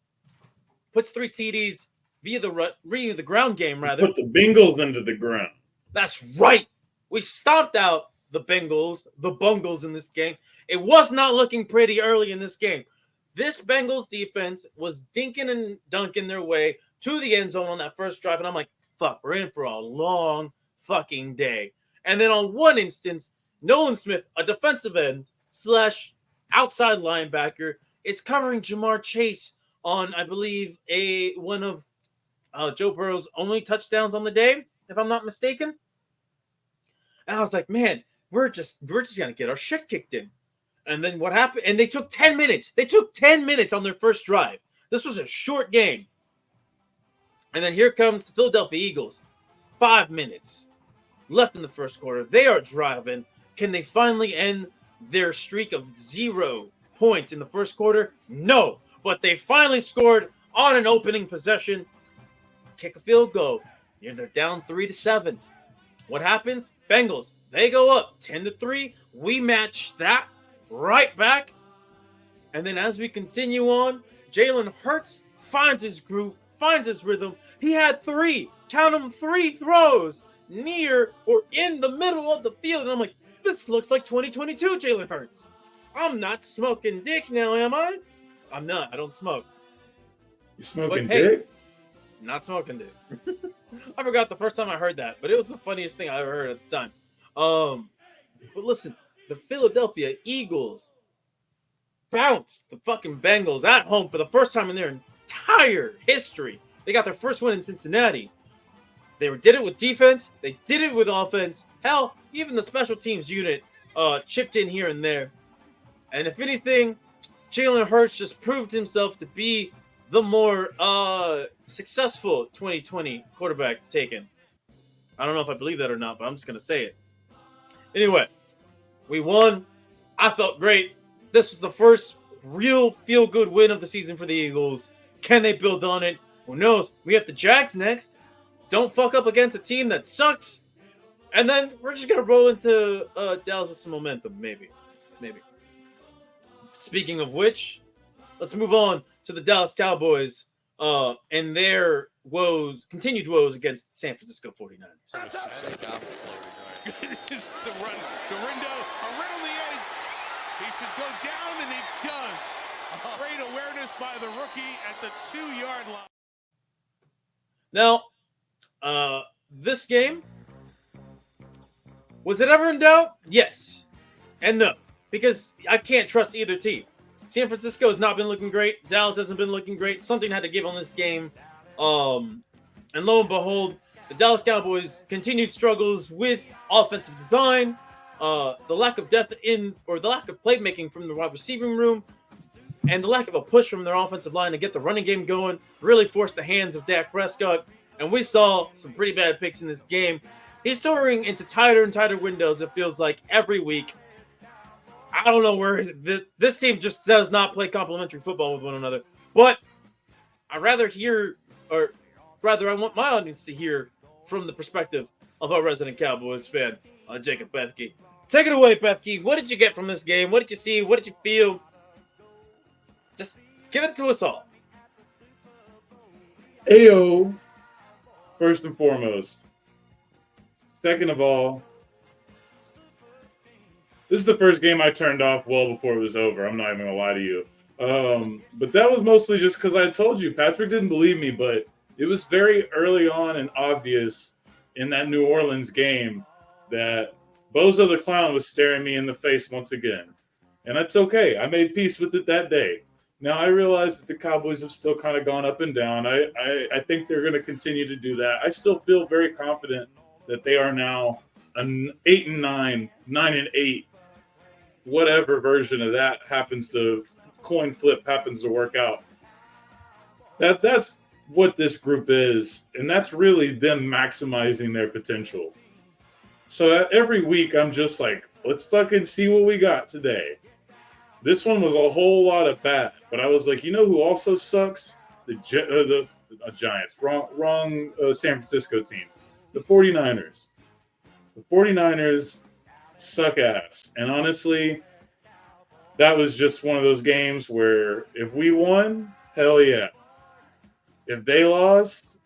Speaker 4: puts 3 TDs via the ground game, rather.
Speaker 3: Put the Bengals into the ground.
Speaker 4: That's right. We stomped out the Bungles in this game. It was not looking pretty early in this game. This Bengals defense was dinking and dunking their way to the end zone on that first drive, and I'm like, fuck, we're in for a long fucking day. And then on one instance, Nolan Smith, a defensive end / outside linebacker, is covering Jamar Chase on, I believe, one of Joe Burrow's only touchdowns on the day, if I'm not mistaken. And I was like, man, we're just gonna get our shit kicked in. And then what happened? And they took 10 minutes. They took 10 minutes on their first drive. This was a short game. And then here comes the Philadelphia Eagles. 5 minutes left in the first quarter. They are driving. Can they finally end their streak of 0 points in the first quarter? No. But they finally scored on an opening possession. Kick a field goal. They're down 3-7. What happens? Bengals, they go up 10-3. We match that right back. And then as we continue on, Jalen Hurts finds his groove, finds his rhythm. He had 3 throws near or in the middle of the field. And I'm like, this looks like 2022 Jalen Hurts. I'm not smoking dick now, am I? I'm not. I don't smoke.
Speaker 3: You smoking
Speaker 4: But, hey,
Speaker 3: dick?
Speaker 4: Not smoking dick. I forgot the first time I heard that, but it was the funniest thing I ever heard at the time. But listen, the Philadelphia Eagles bounced the fucking Bengals at home for the first time in their entire history. They got their first win in Cincinnati. They did it with defense. They did it with offense. Hell, even the special teams unit chipped in here and there. And if anything, Jalen Hurts just proved himself to be the more successful 2020 quarterback taken. I don't know if I believe that or not, but I'm just going to say it. Anyway, we won. I felt great. This was the first real feel-good win of the season for the Eagles. Can they build on it? Who knows? We have the Jags next. Don't fuck up against a team that sucks. And then we're just going to roll into Dallas with some momentum, maybe. Speaking of which, let's move on to the Dallas Cowboys and their continued woes against the San Francisco 49ers.
Speaker 7: It's the window around the edge. He should go down, and he does. Great awareness by the rookie at the 2-yard line.
Speaker 4: Now, this game, was it ever in doubt? Yes and no, because I can't trust either team. San Francisco has not been looking great. Dallas hasn't been looking great. Something had to give on this game. And lo and behold, the Dallas Cowboys continued struggles with offensive design, the lack of depth the lack of playmaking from the wide receiving room, and the lack of a push from their offensive line to get the running game going really forced the hands of Dak Prescott. And we saw some pretty bad picks in this game. He's soaring into tighter and tighter windows, it feels like, every week. I don't know where this team just does not play complementary football with one another. But I want my audience to hear from the perspective of our resident Cowboys fan, Jacob Bethke. Take it away, Bethke. What did you get from this game? What did you see? What did you feel? Just give it to us all.
Speaker 3: Ayo, first and foremost. Second of all, this is the first game I turned off well before it was over. I'm not even going to lie to you. But that was mostly just because I told you, Patrick didn't believe me, but it was very early on and obvious in that New Orleans game that Bozo the Clown was staring me in the face once again. And that's okay. I made peace with it that day. Now, I realize that the Cowboys have still kind of gone up and down. I think they're going to continue to do that. I still feel very confident that they are now an 8-9, 9-8, whatever version of that happens to coin flip happens to work out. That's what this group is, and that's really them maximizing their potential. So every week I'm just like, let's fucking see what we got today. This one was a whole lot of bad, but I was like, you know who also sucks? The Giants. Wrong San Francisco team. The 49ers. The 49ers suck ass. And honestly, that was just one of those games where if we won, hell yeah. If they lost,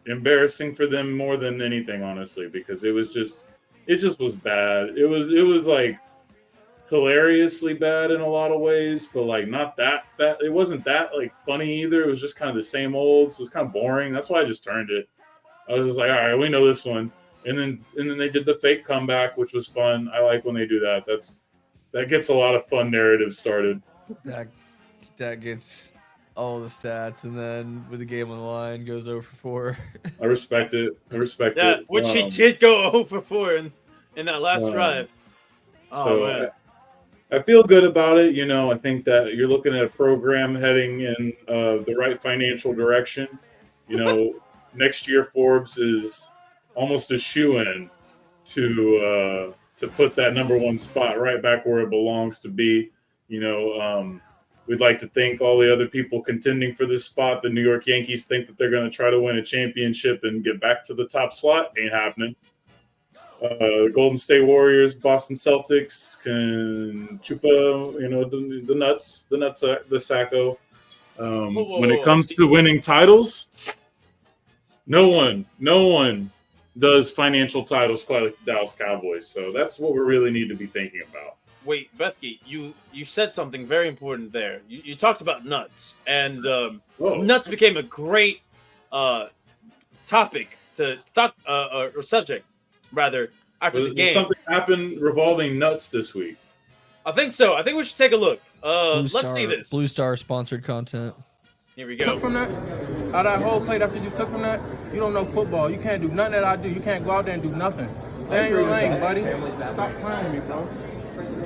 Speaker 3: embarrassing for them more than anything, honestly, because it just was bad. It was like hilariously bad in a lot of ways, but like not that bad. It wasn't that like funny either. It was just kind of the same old. So it was kind of boring. That's why I just turned it. I was just like, all right, we know this one. And then they did the fake comeback, which was fun. I like when they do that. That gets a lot of fun narratives started.
Speaker 2: That gets all the stats, and then with the game on the line, goes 0 for 4.
Speaker 3: I respect it.
Speaker 4: Yeah, which he did go 0 for 4 in that last drive.
Speaker 3: So I feel good about it. You know, I think that you're looking at a program heading in the right financial direction. You know, next year Forbes is almost a shoo-in to put that number one spot right back where it belongs to be. You know, we'd like to thank all the other people contending for this spot. The New York Yankees think that they're going to try to win a championship and get back to the top slot. Ain't happening. Golden State Warriors, Boston Celtics can chupa, you know, the nuts, the sacco. When it comes to winning titles, no one does financial titles quite like the Dallas Cowboys. So that's what we really need to be thinking about.
Speaker 4: Wait, Bethke, you said something very important there. You talked about nuts, and nuts became a great topic to talk or subject rather after the game.
Speaker 3: Something happened revolving nuts this week.
Speaker 4: I think so. I think we should take a look. Let's see this.
Speaker 2: Blue Star sponsored content.
Speaker 4: Here we go.
Speaker 11: From that, out of that whole play, that's what you took from that. You don't know football. You can't do nothing that I do. You can't go out there and do nothing. Stay in your lane, buddy. Stop playing me, bro.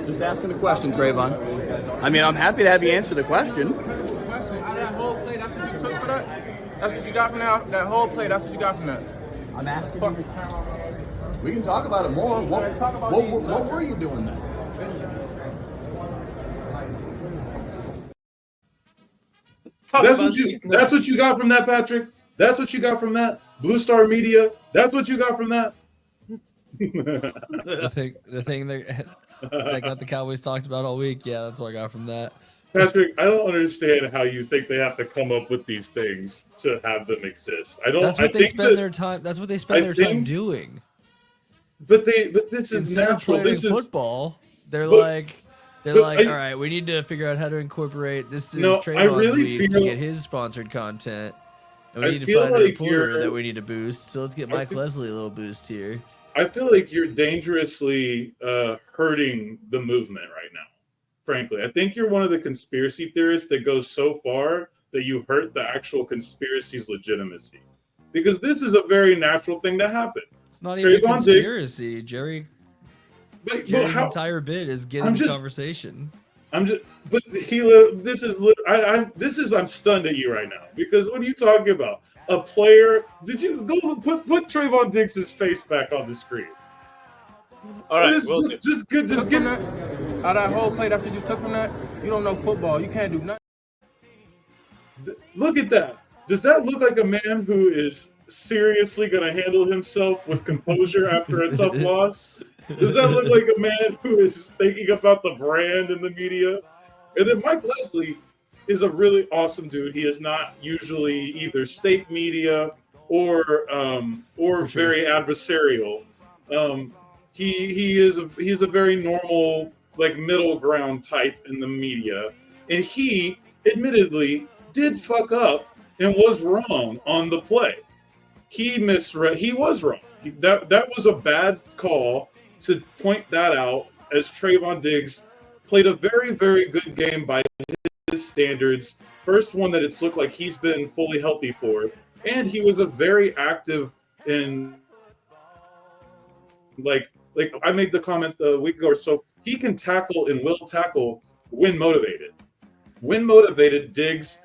Speaker 12: Just asking the question, Trayvon. I mean, I'm happy to have you answer the question.
Speaker 11: Out of that whole play, that's what you took for that? That's what you got from that whole play, that's what you got from that?
Speaker 12: I'm asking you. We can talk about it more. What were you doing then?
Speaker 4: Talk
Speaker 3: That's
Speaker 4: about
Speaker 3: what you.
Speaker 4: these
Speaker 3: That's
Speaker 4: nuts.
Speaker 3: what you got from that, Patrick. That's what you got from that. Blue Star Media. That's what you got from that.
Speaker 2: The thing that got the Cowboys talked about all week. Yeah, that's what I got from that.
Speaker 3: Patrick, I don't understand how you think they have to come up with these things to have them exist. I don't.
Speaker 2: That's what
Speaker 3: I
Speaker 2: they
Speaker 3: think
Speaker 2: spend
Speaker 3: that,
Speaker 2: their time. That's what they spend their time doing.
Speaker 3: But this is
Speaker 2: Instead of
Speaker 3: natural.
Speaker 2: playing
Speaker 3: This is
Speaker 2: football, they're
Speaker 3: but-
Speaker 2: like,
Speaker 3: but
Speaker 2: all right, we need to figure out how to incorporate this. Is
Speaker 3: No, I
Speaker 2: Trayvon's
Speaker 3: really
Speaker 2: week to
Speaker 3: feel-
Speaker 2: get his sponsored content, and we
Speaker 3: I
Speaker 2: need to
Speaker 3: feel
Speaker 2: find a
Speaker 3: like
Speaker 2: reporter
Speaker 3: you're-
Speaker 2: that we need to boost. So let's get Mike Leslie a little boost here.
Speaker 3: I feel like you're dangerously hurting the movement right now. Frankly, I think you're one of the conspiracy theorists that goes so far that you hurt the actual conspiracy's legitimacy. Because this is a very natural thing to happen.
Speaker 2: It's not even a
Speaker 3: Trayvon Diggs-
Speaker 2: conspiracy. Jerry's
Speaker 3: how-
Speaker 2: entire bid is getting
Speaker 3: I'm
Speaker 2: the
Speaker 3: just-
Speaker 2: conversation.
Speaker 3: I'm just, but this is, I'm stunned at you right now because what are you talking about? A player? Did you go put Trayvon Diggs' face back on the screen?
Speaker 4: All right,
Speaker 3: just get.
Speaker 11: Out of that whole play, that's what you took from that. You don't know football. You can't do nothing.
Speaker 3: Look at that. Does that look like a man who is seriously going to handle himself with composure after a tough loss? Does that look like a man who is thinking about the brand in the media? And then Mike Leslie is a really awesome dude. He is not usually either state media or very adversarial. He is a very normal, like, middle ground type in the media, and he admittedly did fuck up and was wrong on the play. He misread. He was wrong. That was a bad call to point that out, as Trayvon Diggs played a very, very good game by his standards. First one that it's looked like he's been fully healthy for, and he was a very active in, like I made the comment a week ago or so. He can tackle and will tackle when motivated. When motivated, Diggs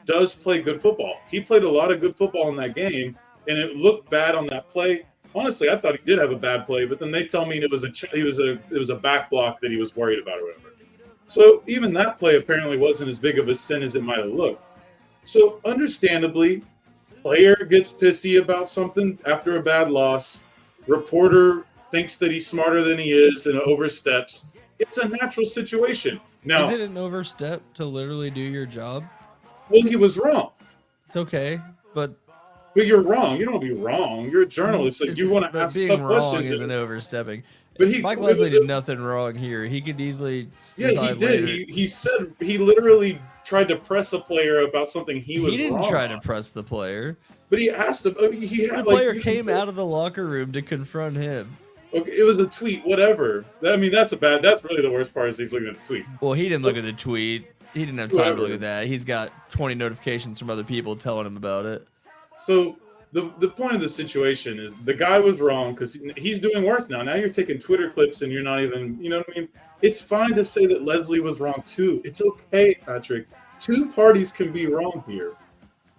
Speaker 3: does play good football. He played a lot of good football in that game, and it looked bad on that play. Honestly, I thought he did have a bad play, but then they tell me it was a back block that he was worried about or whatever. So even that play apparently wasn't as big of a sin as it might have looked. So understandably, player gets pissy about something after a bad loss. Reporter thinks that he's smarter than he is and oversteps. It's a natural situation. Now,
Speaker 2: Is it an overstep to literally do your job?
Speaker 3: well, he was wrong.
Speaker 2: It's okay, but
Speaker 3: you're wrong. You don't be wrong. You're a journalist. Like, you want to ask
Speaker 2: being
Speaker 3: tough
Speaker 2: wrong
Speaker 3: questions.
Speaker 2: isn't overstepping.
Speaker 3: But
Speaker 2: Mike Leslie did nothing wrong here. He could easily
Speaker 3: Yeah, he
Speaker 2: decide
Speaker 3: did.
Speaker 2: later.
Speaker 3: He said he literally tried to press a player about something he was
Speaker 2: He didn't
Speaker 3: wrong
Speaker 2: try to
Speaker 3: on.
Speaker 2: press the player.
Speaker 3: But he asked him. He had,
Speaker 2: The
Speaker 3: like,
Speaker 2: player
Speaker 3: he
Speaker 2: came
Speaker 3: was-
Speaker 2: out of the locker room to confront him.
Speaker 3: Okay, it was a tweet, whatever. I mean, that's really the worst part is he's looking at the tweets.
Speaker 2: Well, he didn't look at the tweet. He didn't have time
Speaker 3: Whatever.
Speaker 2: to look at that. He's got 20 notifications from other people telling him about it.
Speaker 3: So the point of the situation is the guy was wrong because he's doing worse now. Now you're taking Twitter clips and you're not even, you know what I mean? It's fine to say that Leslie was wrong too. It's okay, Patrick. Two parties can be wrong here.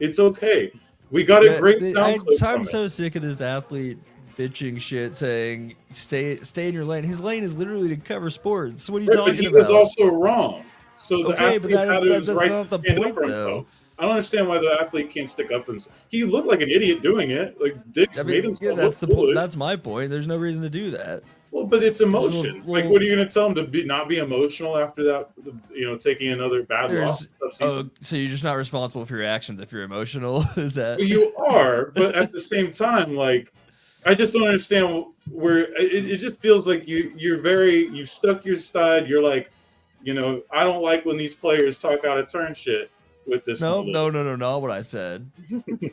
Speaker 3: It's okay. We got a great sound clip from
Speaker 2: I'm
Speaker 3: it.
Speaker 2: so sick of this athlete bitching shit saying stay in your lane. His lane is literally to cover sports. What are you
Speaker 3: Right,
Speaker 2: talking
Speaker 3: but he
Speaker 2: about?
Speaker 3: was also wrong. So the
Speaker 2: Okay, but
Speaker 3: athlete had his
Speaker 2: that's
Speaker 3: right
Speaker 2: not
Speaker 3: to
Speaker 2: the
Speaker 3: stand up
Speaker 2: point,
Speaker 3: for
Speaker 2: though.
Speaker 3: himself. I don't understand why the athlete can't stick up for himself. He looked like an idiot doing it. Like Diggs
Speaker 2: I
Speaker 3: made
Speaker 2: mean,
Speaker 3: himself
Speaker 2: yeah, that's
Speaker 3: look
Speaker 2: the point.
Speaker 3: foolish.
Speaker 2: That's my point. There's no reason to do that.
Speaker 3: Well, but it's emotion.
Speaker 2: Little-
Speaker 3: Like, what are you going to tell him to not be emotional after that? You know, taking another bad loss.
Speaker 2: Oh, so you're just not responsible for your actions if you're emotional? Is that?
Speaker 3: Well, you are, but at the same time, like, I just don't understand where it just feels like you've stuck your side. You're like, you know, I don't like when these players talk out of turn shit with this.
Speaker 2: No,
Speaker 3: one.
Speaker 2: not what I said.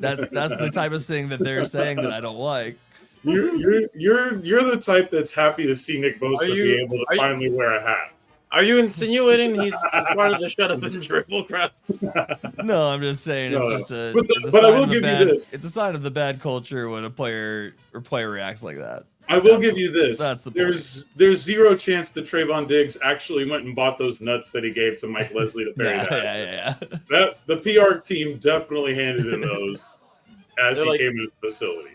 Speaker 2: That's the type of thing that they're saying that I don't like.
Speaker 3: You're the type that's happy to see Nick Bosa be able to finally wear a hat.
Speaker 4: Are you insinuating he's part of the shut up and dribble crowd?
Speaker 2: No, I'm just saying
Speaker 3: No,
Speaker 2: it's just a.
Speaker 3: but
Speaker 2: it's a
Speaker 3: I
Speaker 2: sign
Speaker 3: will
Speaker 2: of the
Speaker 3: give you
Speaker 2: bad.
Speaker 3: this.
Speaker 2: It's a sign of the bad culture when a player reacts like that.
Speaker 3: I will give you this.
Speaker 2: That's the point.
Speaker 3: There's zero chance that Trayvon Diggs actually went and bought those nuts that he gave to Mike Leslie to bury that.
Speaker 2: Yeah.
Speaker 3: That the PR team definitely handed him those as
Speaker 4: They're
Speaker 3: he
Speaker 4: like-
Speaker 3: came into the facility.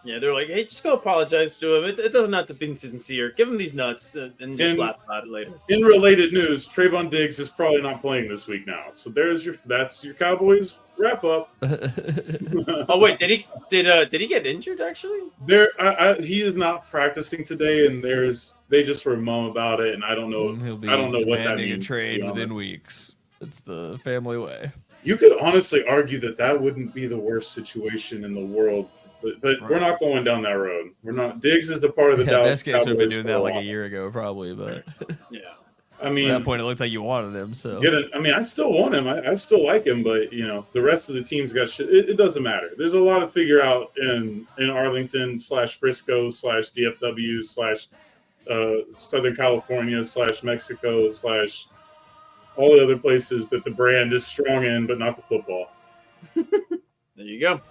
Speaker 4: Yeah, they're like, hey, just go apologize to him. It doesn't have to be sincere. Give him these nuts and just laugh about it later.
Speaker 3: In related news, Stefon Diggs is probably not playing this week now. So that's your Cowboys wrap up.
Speaker 4: Oh wait, did he get injured actually?
Speaker 3: He is not practicing today, and they just were mum about it, and I don't know what that means.
Speaker 2: A trade within weeks. It's the family way.
Speaker 3: You could honestly argue that wouldn't be the worst situation in the world. But we're not going down that road. We're not. Diggs is the part of the Dallas
Speaker 2: Bethke
Speaker 3: Cowboys.
Speaker 2: would have been doing that like a year ago, probably. But
Speaker 4: yeah,
Speaker 3: I mean,
Speaker 2: at that point, it looked like you wanted him. So
Speaker 3: I still want him. I still like him, but the rest of the team's got shit. It doesn't matter. There's a lot to figure out in Arlington / Frisco / DFW / Southern California / Mexico / all the other places that the brand is strong in, but not the football.
Speaker 4: There you go.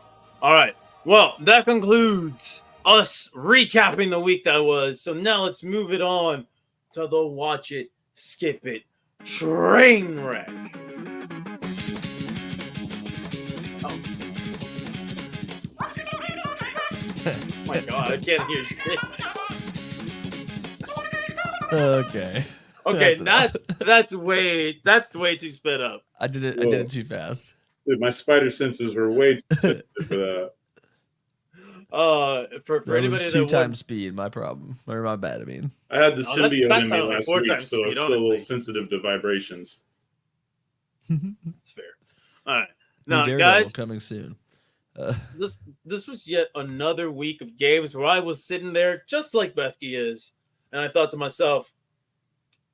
Speaker 4: All right. Well, that concludes us recapping the week that was. So now let's move it on to the watch it, skip it, train wreck. Oh. My God, I can't hear shit.
Speaker 2: Okay.
Speaker 4: Okay, that's way too sped up.
Speaker 2: I did it too fast.
Speaker 3: Dude, my spider senses were way too sensitive for that.
Speaker 2: For anybody
Speaker 3: was
Speaker 2: that 2 times speed, my problem or my bad. I mean,
Speaker 3: I had the symbiote
Speaker 4: that's
Speaker 3: in me
Speaker 4: like
Speaker 3: last
Speaker 4: 4
Speaker 3: week,
Speaker 4: times
Speaker 3: so
Speaker 4: speed,
Speaker 3: I'm still a little
Speaker 4: honestly.
Speaker 3: sensitive to vibrations.
Speaker 4: That's fair. All right, now
Speaker 2: Daredevil
Speaker 4: guys,
Speaker 2: coming soon.
Speaker 4: This was yet another week of games where I was sitting there just like Bethke is, and I thought to myself,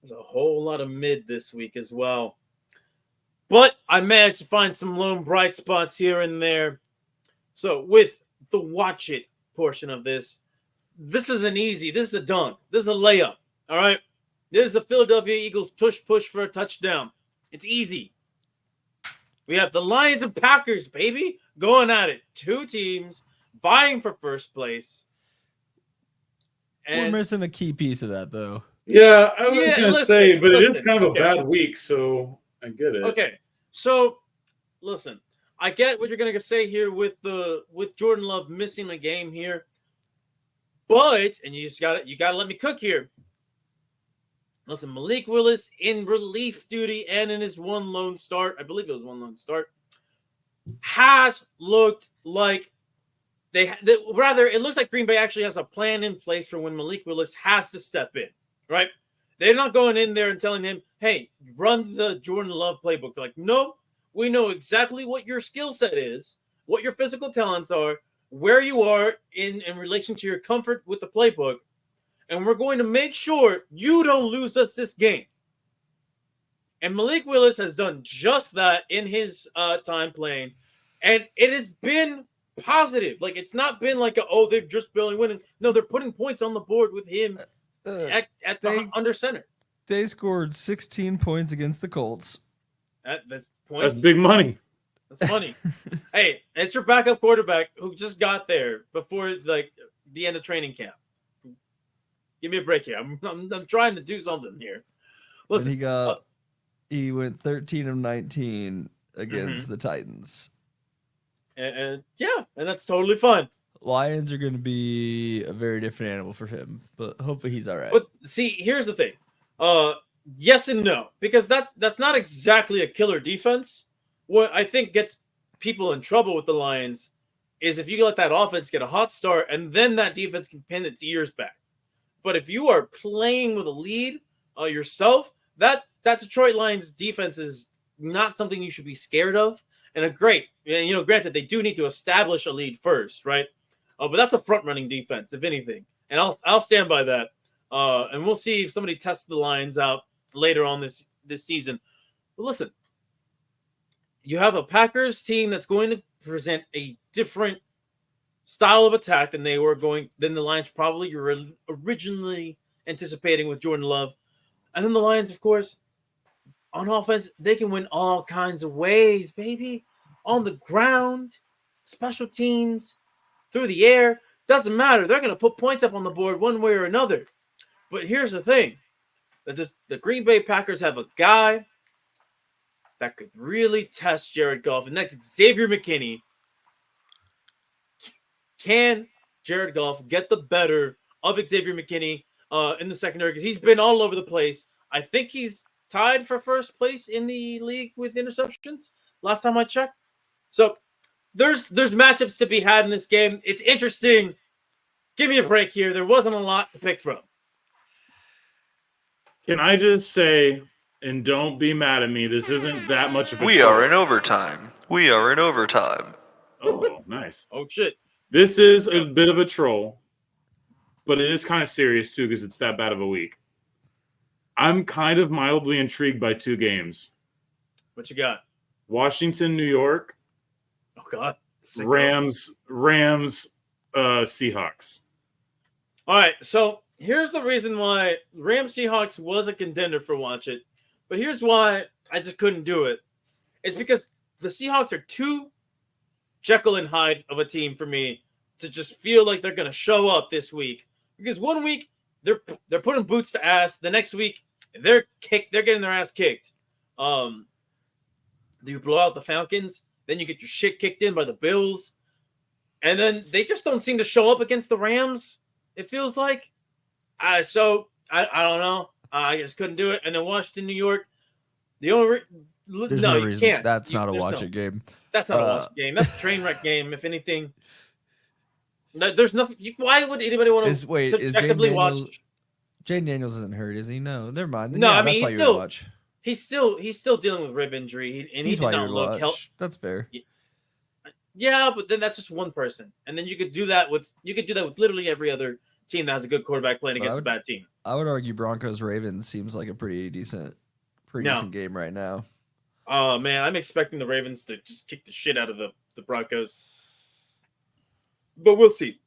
Speaker 4: there's a whole lot of mid this week as well. But I managed to find some lone bright spots here and there. So with the watch it portion of this is this is a dunk. This is a layup. All right. This is the Philadelphia Eagles push for a touchdown. It's easy. We have the Lions and Packers, baby, going at it. 2 teams vying for first place.
Speaker 2: We're missing a key piece of that, though.
Speaker 3: Yeah, I was going to say, but it is kind of a bad week, so I get it.
Speaker 4: Okay, so listen, I get what you're going to say here with Jordan Love missing a game here, but you got to let me cook here. Listen, Malik Willis in relief duty and in his one lone start, I believe it was one lone start, has looked like it looks like Green Bay actually has a plan in place for when Malik Willis has to step in, right? They're not going in there and telling him, hey, run the Jordan Love playbook. They're like, no, we know exactly what your skill set is, what your physical talents are, where you are in relation to your comfort with the playbook, and we're going to make sure you don't lose us this game. And Malik Willis has done just that in his time playing, and it has been positive. Like, it's not been like they've just barely winning. No, they're putting points on the board with him under center.
Speaker 2: They scored 16 points against the Colts.
Speaker 4: That's points.
Speaker 3: That's big money.
Speaker 4: That's money. Hey, it's your backup quarterback who just got there before like the end of training camp. Give me a break here. I'm trying to do something here. Listen,
Speaker 2: he went 13 of 19 against the Titans.
Speaker 4: And that's totally fine.
Speaker 2: Lions are going to be a very different animal for him, but hopefully he's all right.
Speaker 4: But see, here's the thing. Yes and no, because that's not exactly a killer defense. What I think gets people in trouble with the Lions is if you let that offense get a hot start and then that defense can pin its ears back. But if you are playing with a lead yourself, that Detroit Lions defense is not something you should be scared of. And granted, they do need to establish a lead first, right? But that's a front-running defense, if anything. And I'll stand by that. And we'll see if somebody tests the Lions out later on this season. But listen, you have a Packers team that's going to present a different style of attack than the Lions probably were originally anticipating with Jordan Love. And then the Lions, of course, on offense, they can win all kinds of ways, baby. On the ground, special teams, through the air. Doesn't matter. They're going to put points up on the board one way or another. But here's the thing. The Green Bay Packers have a guy that could really test Jared Goff, and that's Xavier McKinney. Can Jared Goff get the better of Xavier McKinney in the secondary because he's been all over the place. I think he's tied for first place in the league with interceptions last time I checked. So there's matchups to be had in this game. It's interesting. Give me a break here. There wasn't a lot to pick from.
Speaker 3: Can I just say, and don't be mad at me, this isn't that much of a
Speaker 13: We are in overtime. We are in overtime.
Speaker 3: Oh, nice.
Speaker 4: Oh, shit.
Speaker 3: This is a bit of a troll, but it is kind of serious, too, because it's that bad of a week. I'm kind of mildly intrigued by 2 games.
Speaker 4: What you got?
Speaker 3: Washington, New York.
Speaker 4: Oh, God.
Speaker 3: Rams, Seahawks.
Speaker 4: All right, so here's the reason why Rams Seahawks was a contender for Watch It, but here's why I just couldn't do it. It's because the Seahawks are too Jekyll and Hyde of a team for me to just feel like they're going to show up this week. Because one week they're putting boots to ass, the next week they're getting their ass kicked. You blow out the Falcons, then you get your shit kicked in by the Bills, and then they just don't seem to show up against the Rams. It feels like. So I don't know. I just couldn't do it. And then Washington, New York. The only you can't.
Speaker 2: That's not a watch it game.
Speaker 4: That's not a watch it game. That's a train wreck game. If anything, there's nothing. Why would anybody want to subjectively watch?
Speaker 2: Jaden Daniels isn't hurt, is he? No, never mind.
Speaker 4: No,
Speaker 2: yeah,
Speaker 4: I mean he's still dealing with rib injury, and he did not look healthy.
Speaker 2: That's fair.
Speaker 4: Yeah, but then that's just one person, and then you could do that with literally every other team that has a good quarterback playing against a bad team.
Speaker 2: I would argue Broncos Ravens seems like a pretty decent game right now.
Speaker 4: Oh man, I'm expecting the Ravens to just kick the shit out of the Broncos, but we'll see.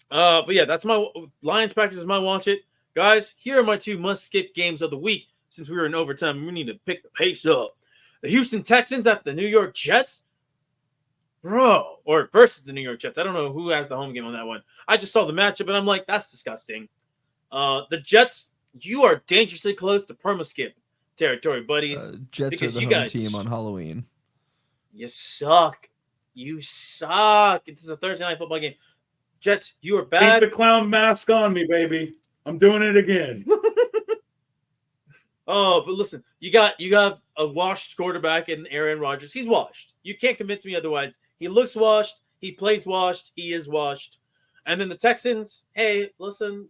Speaker 4: But yeah, that's my Lions practice. My watch it, guys. Here are my 2 must skip games of the week. Since we were in overtime, we need to pick the pace up. The Houston Texans at the New York Jets. Versus the New York Jets. I don't know who has the home game on that one. I just saw the matchup, and I'm like, that's disgusting. The Jets, you are dangerously close to perma-skip territory, buddies.
Speaker 2: Jets are the home team on Halloween.
Speaker 4: You suck. You suck. This is a Thursday night football game. Jets, you are bad.
Speaker 3: Keep the clown mask on me, baby. I'm doing it again.
Speaker 4: Oh, but listen, you got a washed quarterback in Aaron Rodgers. He's washed. You can't convince me otherwise. He looks washed. He plays washed. He is washed. And then the Texans, hey, listen,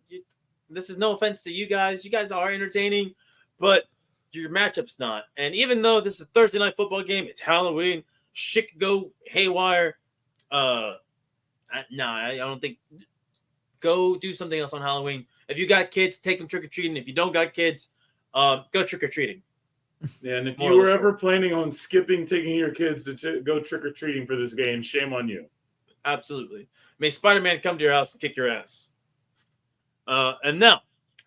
Speaker 4: this is no offense to you guys. You guys are entertaining, but your matchup's not. And even though this is a Thursday night football game, it's Halloween. Shit could go haywire. I don't think. Go do something else on Halloween. If you got kids, take them trick-or-treating. If you don't got kids, go trick-or-treating.
Speaker 3: Yeah, and if you were ever planning on taking your kids to go trick-or-treating for this game, shame on you.
Speaker 4: Absolutely. May Spider-Man come to your house and kick your ass. And now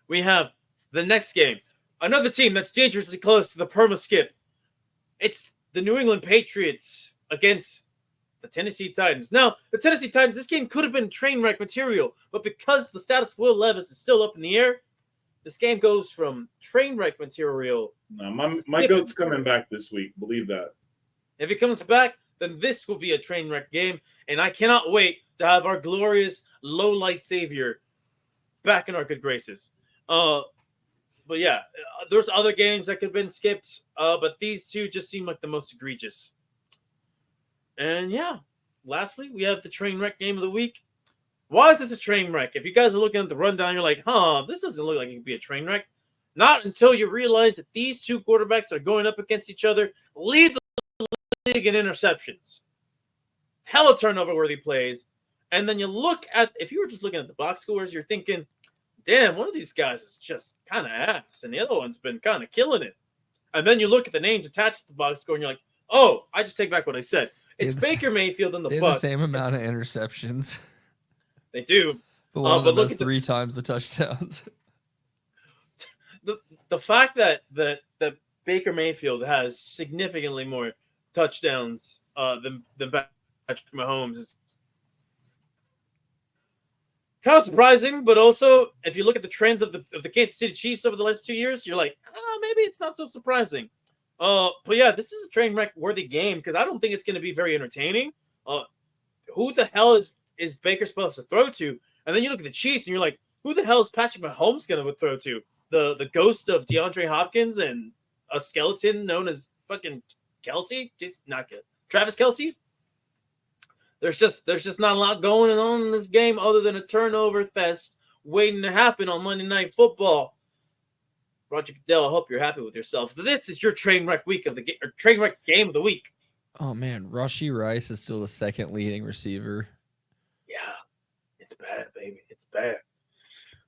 Speaker 4: we have the next game. Another team that's dangerously close to the perma-skip. It's the New England Patriots against the Tennessee Titans. Now, the Tennessee Titans, this game could have been train wreck material, but because the status of Will Levis is still up in the air, this game goes from train wreck material.
Speaker 3: No, my goat's coming back this week. Believe that.
Speaker 4: If he comes back, then this will be a train wreck game, and I cannot wait to have our glorious low-light savior back in our good graces. But yeah, there's other games that could have been skipped, but these 2 just seem like the most egregious. And yeah, lastly, we have the train wreck game of the week. Why is this a train wreck? If you guys are looking at the rundown, you're like, this doesn't look like it could be a train wreck. Not until you realize that these 2 quarterbacks are going up against each other, lead the league in interceptions. Hella turnover-worthy plays. And then you look at, if you were just looking at the box scores, you're thinking, damn, one of these guys is just kind of ass, and the other one's been kind of killing it. And then you look at the names attached to the box score, and you're like, oh, I just take back what I said. It's Baker Mayfield and the Bucs.
Speaker 2: They have the same amount of interceptions.
Speaker 4: They do.
Speaker 2: But one of them has 3 times the touchdowns.
Speaker 4: The fact that Baker Mayfield has significantly more touchdowns than Patrick Mahomes is kind of surprising, but also if you look at the trends of the Kansas City Chiefs over the last 2 years, you're like, maybe it's not so surprising. But yeah, this is a train wreck worthy game because I don't think it's going to be very entertaining. Who the hell is is Baker supposed to throw to? And then you look at the Chiefs and you're like, who the hell is Patrick Mahomes going to throw to? The ghost of DeAndre Hopkins and a skeleton known as fucking Kelsey? Just not good. Travis Kelsey? There's just not a lot going on in this game other than a turnover fest waiting to happen on Monday Night Football. Roger Goodell, I hope you're happy with yourself. This is your train wreck week of the game, or train wreck game of the week.
Speaker 2: Oh man, Rashee Rice is still the second leading receiver.
Speaker 4: Yeah, it's bad, baby. It's bad.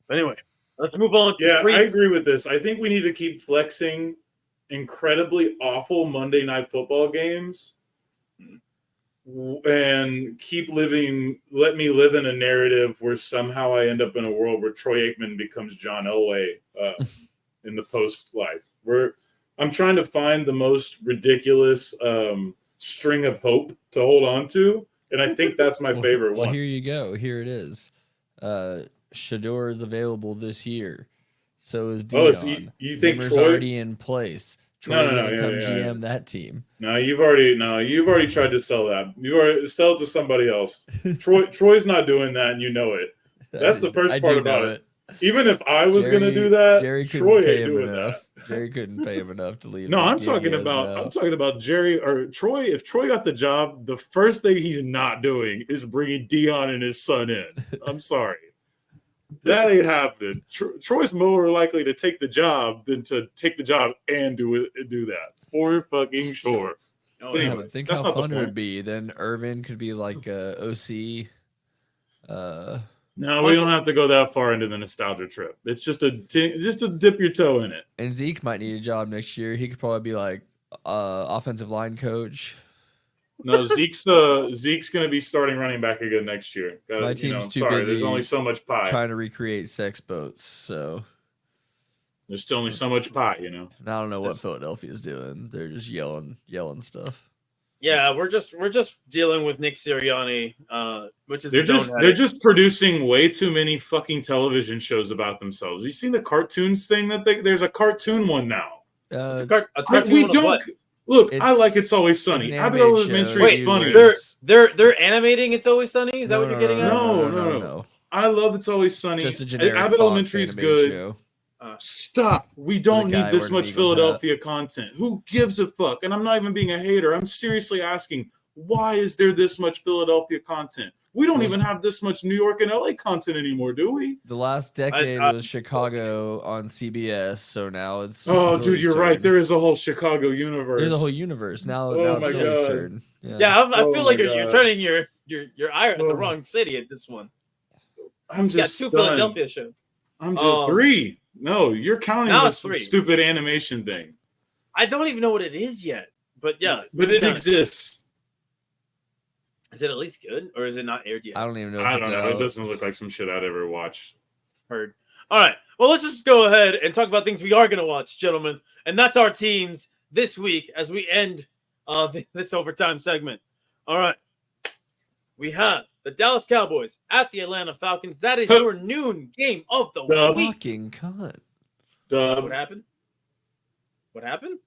Speaker 4: But anyway, let's move on to
Speaker 3: I agree with this. I think we need to keep flexing incredibly awful Monday Night Football games and let me live in a narrative where somehow I end up in a world where Troy Aikman becomes John Elway in the post life. I'm trying to find the most ridiculous string of hope to hold on to, and I think that's my favorite one.
Speaker 2: Well, here you go. Here it is. Shador is available this year. So is Dion.
Speaker 3: So you think
Speaker 2: Zimmer's
Speaker 3: Troy
Speaker 2: already in place. Troy's going to come GM that team.
Speaker 3: No, you've already tried to sell that. You already sell it to somebody else. Troy's not doing that, and you know it. That's the first part about it. Even if I was going to do that, Troy ain't doing that.
Speaker 2: Jerry couldn't pay him enough to leave.
Speaker 3: No, I'm talking about Jerry or Troy. If Troy got the job, the first thing he's not doing is bringing Dion and his son in. I'm sorry. That ain't happening. Troy's more likely to take the job than to take the job and do that. For fucking sure.
Speaker 2: But anyway, think how fun it would be. Then Irvin could be like OC.
Speaker 3: No, we don't have to go that far into the nostalgia trip. It's just to dip your toe in it.
Speaker 2: And Zeke might need a job next year. He could probably be like offensive line coach.
Speaker 3: No, Zeke's going to be starting running back again next year.
Speaker 2: My team's too busy.
Speaker 3: There's only so much pie.
Speaker 2: Trying to recreate sex boats, so
Speaker 3: there's still only so much pie,
Speaker 2: And I don't know what Philadelphia's doing. They're just yelling stuff.
Speaker 4: Yeah, we're just dealing with Nick Sirianni, which is
Speaker 3: they're just producing way too many fucking television shows about themselves. You seen the cartoons thing there's a cartoon one now.
Speaker 4: It's a cartoon one of what?
Speaker 3: Look, I like It's Always Sunny. Abbott Elementary is funny.
Speaker 4: They're animating It's Always Sunny? Is that what you're getting at?
Speaker 3: No. I love It's Always Sunny.
Speaker 2: Just a generic
Speaker 3: Abbott Elementary is good.
Speaker 2: Show.
Speaker 3: Stop. We don't need this much Philadelphia content. Who gives a fuck? And I'm not even being a hater. I'm seriously asking, why is there this much Philadelphia content? We don't even have this much New York and LA content anymore, do we?
Speaker 2: The last decade was Chicago on CBS, so now it's...
Speaker 3: Oh, dude, you're right. There is a whole Chicago universe.
Speaker 2: There's a whole universe. Now it's Philly's turn.
Speaker 4: Yeah, I feel like you're turning your ire at the wrong city at this one.
Speaker 3: I'm just
Speaker 4: got two Philadelphia shows.
Speaker 3: I'm just three. No, you're counting this stupid animation thing.
Speaker 4: I don't even know what it is yet, but yeah.
Speaker 3: But it exists.
Speaker 4: Is it at least good, or is it not aired yet?
Speaker 2: I don't even know.
Speaker 3: I don't know. It doesn't look like some shit I'd ever watch.
Speaker 4: Heard. All right. Well, let's just go ahead and talk about things we are going to watch, gentlemen. And that's our teams this week as we end this overtime segment. All right. We have the Dallas Cowboys at the Atlanta Falcons. That is your noon game of the week.
Speaker 2: Fucking cunt.
Speaker 4: What happened? What happened?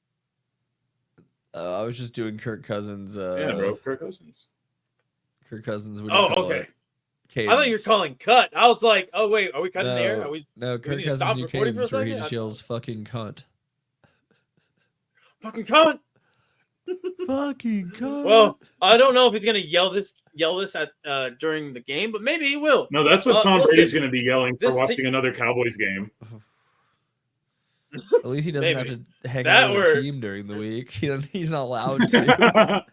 Speaker 2: I was just doing Kirk Cousins.
Speaker 3: Yeah, bro. Kirk Cousins.
Speaker 2: Kirk Cousins.
Speaker 4: Okay. I thought you were calling cut. I was like, oh, wait. Are we cutting there?
Speaker 2: No, Kirk Cousins new cadence where he just yells fucking cunt.
Speaker 4: Fucking cunt.
Speaker 2: Fucking cunt.
Speaker 4: Well, I don't know if he's going to yell this at during the game, but maybe he will.
Speaker 3: No, that's what Tom Brady's going to be yelling for watching another Cowboys game.
Speaker 2: At least he doesn't have to hang out with the team during the week. He's not allowed to.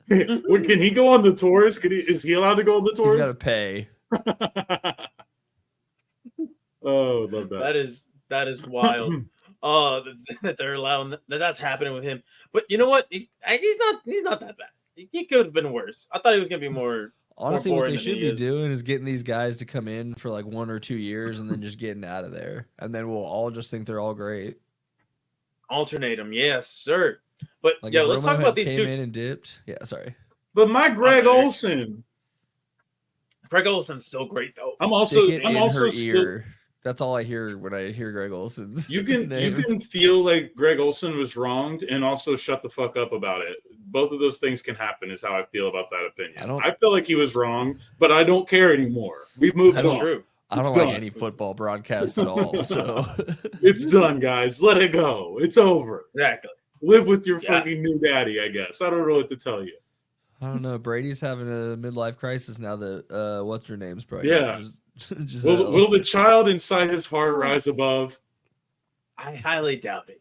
Speaker 3: Can he go on the tours? Is he allowed to go on the tours?
Speaker 2: He's got to pay.
Speaker 3: Oh, love that.
Speaker 4: That is wild. That they're allowing that's happening with him. But you know what? He's not that bad. He could have been worse. I thought he was gonna be more.
Speaker 2: Honestly,
Speaker 4: more
Speaker 2: what they should be doing is getting these guys to come in for like 1 or 2 years and then just getting out of there, and then we'll all just think they're all great.
Speaker 4: Alternate them, yes, sir. But
Speaker 2: like
Speaker 4: let's talk about these two.
Speaker 2: Came in and dipped. Yeah, sorry.
Speaker 3: But my Greg Olsen.
Speaker 4: Greg Olsen's still great though.
Speaker 2: I'm also still. That's all I hear when I hear Greg Olsen's
Speaker 3: You can
Speaker 2: name.
Speaker 3: You can feel like Greg Olsen was wronged and also shut the fuck up about it. Both of those things can happen is how I feel about that opinion.
Speaker 2: I
Speaker 3: feel like he was wrong, but I don't care anymore. We've moved on.
Speaker 4: True.
Speaker 2: I don't like any football broadcast at all. So
Speaker 3: it's done, guys. Let it go. It's over.
Speaker 4: Exactly.
Speaker 3: Live with your fucking new daddy, I guess. I don't know what to tell you.
Speaker 2: I don't know. Brady's having a midlife crisis now that what's her name's probably.
Speaker 3: Yeah. Will the child inside his heart rise above?
Speaker 4: I highly doubt it.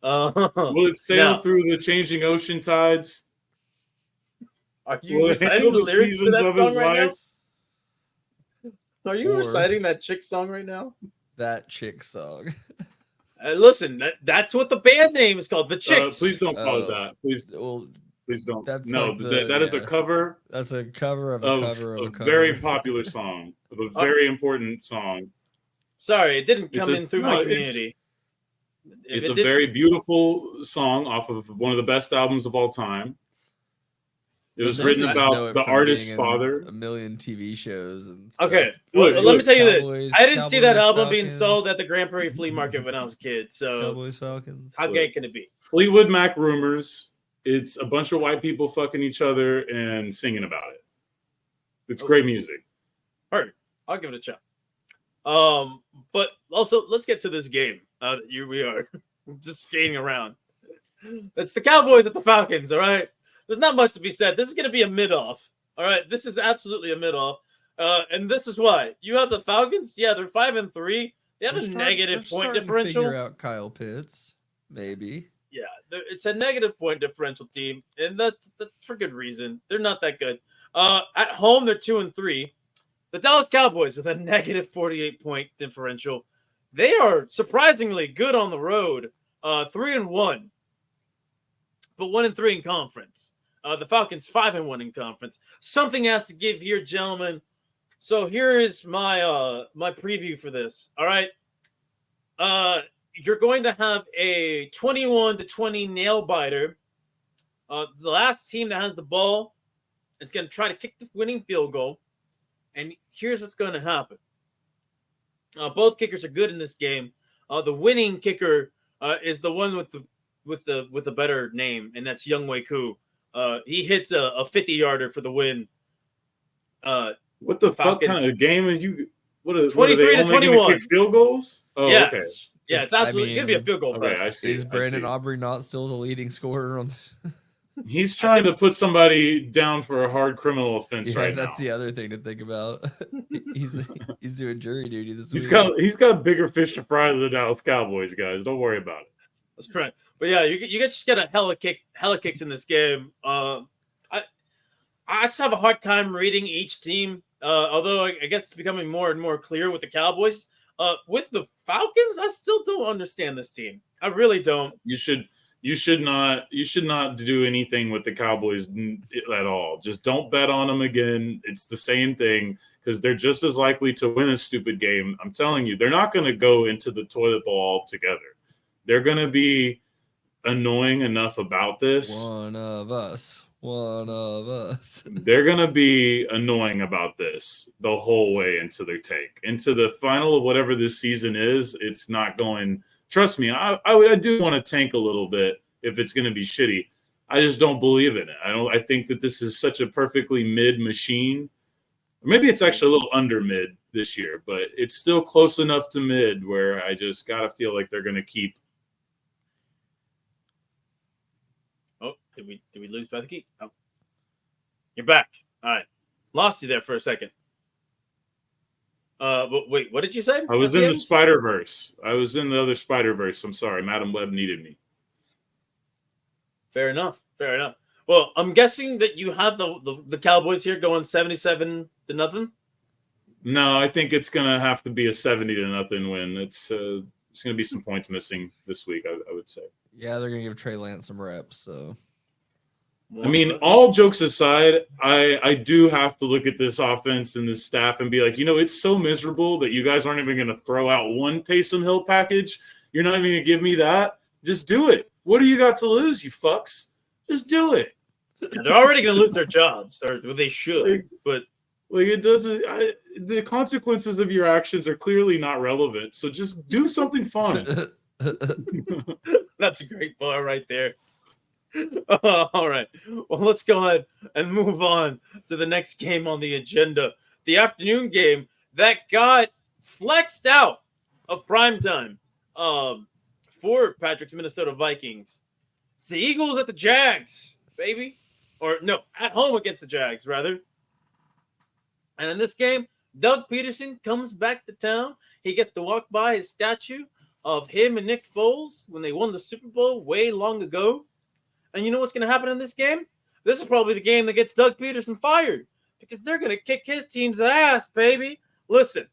Speaker 3: Will it sail through the changing ocean tides?
Speaker 4: Are you reciting the lyrics to that song right now? Are you reciting that chick song right now?
Speaker 2: That chick song.
Speaker 4: Listen, that's what the band name is called. The Chicks.
Speaker 3: Please don't call it that. Please don't.
Speaker 2: That's
Speaker 3: no,
Speaker 2: like
Speaker 3: that is a cover.
Speaker 2: That's a cover of a cover of a cover.
Speaker 3: Very popular song, of a very important song.
Speaker 4: Sorry, it didn't come in through my community.
Speaker 3: It's a very beautiful song off of one of the best albums of all time. It was written about the artist's father.
Speaker 2: A million TV shows. And stuff.
Speaker 4: Okay, let me tell you this. I didn't see that album being sold at the Grand Prairie Flea Market when I was a kid. So
Speaker 2: Cowboys Falcons.
Speaker 4: How gay can it be?
Speaker 3: Fleetwood Mac rumors. It's a bunch of white people fucking each other and singing about it. It's great music.
Speaker 4: All right, I'll give it a shot. But also let's get to this game. Here we are, just skating around. It's the Cowboys at the Falcons. All right. There's not much to be said. This is going to be a mid-off. All right, this is absolutely a mid-off, and this is why you have the Falcons. Yeah, they're 5-3. They have a negative point differential.
Speaker 2: Figure out Kyle Pitts, maybe.
Speaker 4: Yeah, it's a negative point differential team, and that's for good reason. They're not that good. At home, they're 2-3. The Dallas Cowboys with a negative 48-point differential. They are surprisingly good on the road, 3-1, but 1-3 in conference. The Falcons 5-1 in conference. Something has to give here, gentlemen. So here is my my preview for this. All right. You're going to have a 21-20 nail biter. The last team that has the ball is going to try to kick the winning field goal. And here's what's going to happen. Both kickers are good in this game. The winning kicker is the one with the better name, and that's Younghoe Koo. He hits a 50-yarder for the win.
Speaker 3: What the fuck kind of game are you? What are
Speaker 4: 23-21
Speaker 3: kick field goals? Oh,
Speaker 4: yeah.
Speaker 3: Okay.
Speaker 4: Yeah, it's absolutely it's gonna be a field goal.
Speaker 3: Okay, I see.
Speaker 2: Is Brandon Aubrey not still the leading scorer on?
Speaker 3: He's trying to put somebody down for a hard criminal offense right now.
Speaker 2: That's the other thing to think about. he's doing jury duty this week.
Speaker 3: He's got bigger fish to fry than the Dallas Cowboys, guys. Don't worry about it.
Speaker 4: That's correct. But yeah, you just get a hella kicks in this game. I just have a hard time reading each team. Although I guess it's becoming more and more clear with the Cowboys. With the Falcons, I still don't understand this team. I really don't.
Speaker 3: You should not do anything with the Cowboys at all. Just don't bet on them again. It's the same thing because they're just as likely to win a stupid game. I'm telling you, they're not going to go into the toilet bowl altogether. They're going to be annoying enough about this.
Speaker 2: One of us.
Speaker 3: They're going to be annoying about this the whole way into their take. Into the final of whatever this season is, it's not going – trust me, I do want to tank a little bit if it's going to be shitty. I just don't believe in it. I think that this is such a perfectly mid machine. Maybe it's actually a little under mid this year, but it's still close enough to mid where I just got to feel like they're going to keep –
Speaker 4: Oh, did we lose Bethke? Oh, you're back. All right, lost you there for a second. But wait, what did you say?
Speaker 3: I was in the Spider-Verse. I was in the other Spider-Verse. I'm sorry, Madam Web needed me.
Speaker 4: Fair enough. Well, I'm guessing that you have the Cowboys here going 77-0.
Speaker 3: No, I think it's gonna have to be a 70-0 win. It's going to be some points missing this week. I would say.
Speaker 2: Yeah, they're going to give Trey Lance some reps. So,
Speaker 3: I mean, all jokes aside, I do have to look at this offense and this staff and be like, it's so miserable that you guys aren't even going to throw out one Taysom Hill package. You're not even going to give me that. Just do it. What do you got to lose, you fucks? Just do it.
Speaker 4: Yeah, they're already going to lose their jobs, or they should. But
Speaker 3: it doesn't. The consequences of your actions are clearly not relevant. So just do something fun.
Speaker 4: That's a great bar right there. All right. Well, let's go ahead and move on to the next game on the agenda. The afternoon game that got flexed out of primetime for Patrick's Minnesota Vikings. It's the Eagles at the Jags, baby. Or no, at home against the Jags, rather. And in this game, Doug Peterson comes back to town. He gets to walk by his statue of him and Nick Foles when they won the Super Bowl way long ago. And you know what's going to happen in this game? This is probably the game that gets Doug Peterson fired because they're going to kick his team's ass, baby. Listen,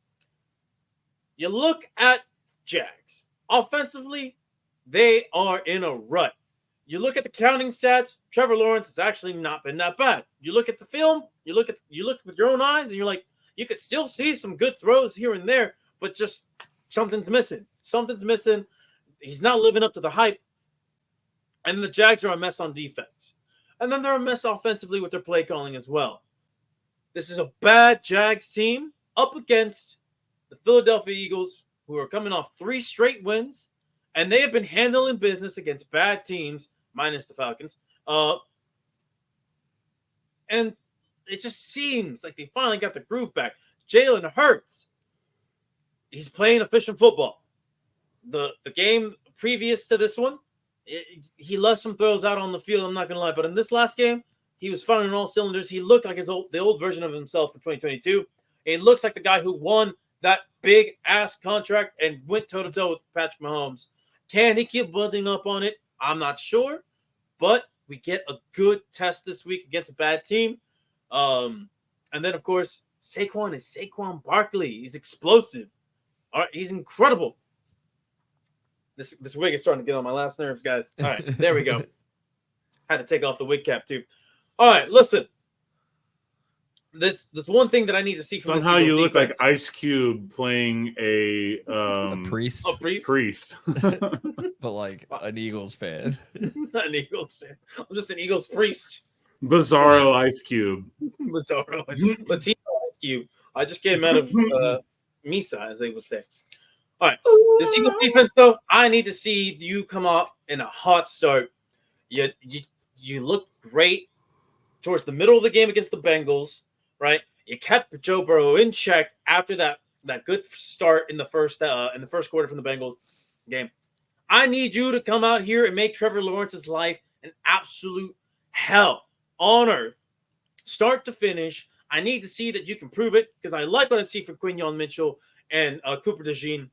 Speaker 4: you look at Jags. Offensively, they are in a rut. You look at the counting stats, Trevor Lawrence has actually not been that bad. You look at the film, you look with your own eyes, and you're like, you could still see some good throws here and there, but just something's missing. Something's missing. He's not living up to the hype. And the Jags are a mess on defense. And then they're a mess offensively with their play calling as well. This is a bad Jags team up against the Philadelphia Eagles, who are coming off 3 straight wins, and they have been handling business against bad teams, minus the Falcons. And it just seems like they finally got the groove back. Jalen Hurts, he's playing efficient football. The game previous to this one, he left some throws out on the field, I'm not going to lie. But in this last game, he was firing on all cylinders. He looked like the old version of himself from 2022. It looks like the guy who won that big-ass contract and went toe-to-toe with Patrick Mahomes. Can he keep building up on it? I'm not sure. But we get a good test this week against a bad team. And then, of course, Saquon is Saquon Barkley. He's explosive. All right, he's incredible. This wig is starting to get on my last nerves, guys. All right, there we go. Had to take off the wig cap, too. All right, listen. This one thing that I need to see from
Speaker 3: somehow you look like Ice Cube playing a
Speaker 2: priest.
Speaker 4: A priest?
Speaker 3: Priest.
Speaker 2: But like an Eagles fan.
Speaker 4: Not an Eagles fan. I'm just an Eagles priest.
Speaker 3: Bizarro Ice Cube.
Speaker 4: Bizarro Latino Ice Cube. I just came out of Misa, as they would say. All right. This Eagles defense, though, I need to see you come out in a hot start. You look great towards the middle of the game against the Bengals, right? You kept Joe Burrow in check after that good start in the first quarter from the Bengals game. I need you to come out here and make Trevor Lawrence's life an absolute hell on earth, start to finish. I need to see that you can prove it because I like what I see from Quinyon Mitchell and Cooper DeJean.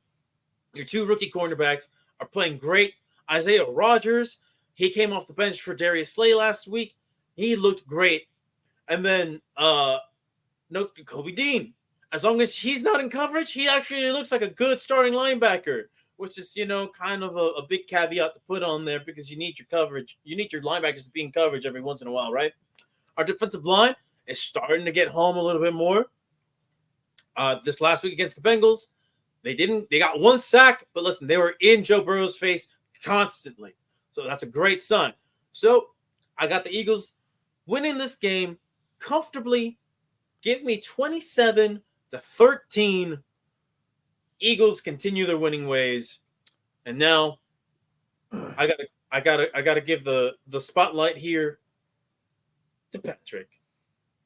Speaker 4: Your 2 rookie cornerbacks are playing great. Isaiah Rodgers, he came off the bench for Darius Slay last week. He looked great. And then Kobe Dean. As long as he's not in coverage, he actually looks like a good starting linebacker, which is, kind of a big caveat to put on there because you need your coverage. You need your linebackers to be in coverage every once in a while, right? Our defensive line is starting to get home a little bit more. This last week against the Bengals, they got 1 sack, but listen, they were in Joe Burrow's face constantly. So that's a great sign. So I got the Eagles winning this game comfortably. Give me 27-13. Eagles continue their winning ways. And now I gotta give the spotlight here to Patrick.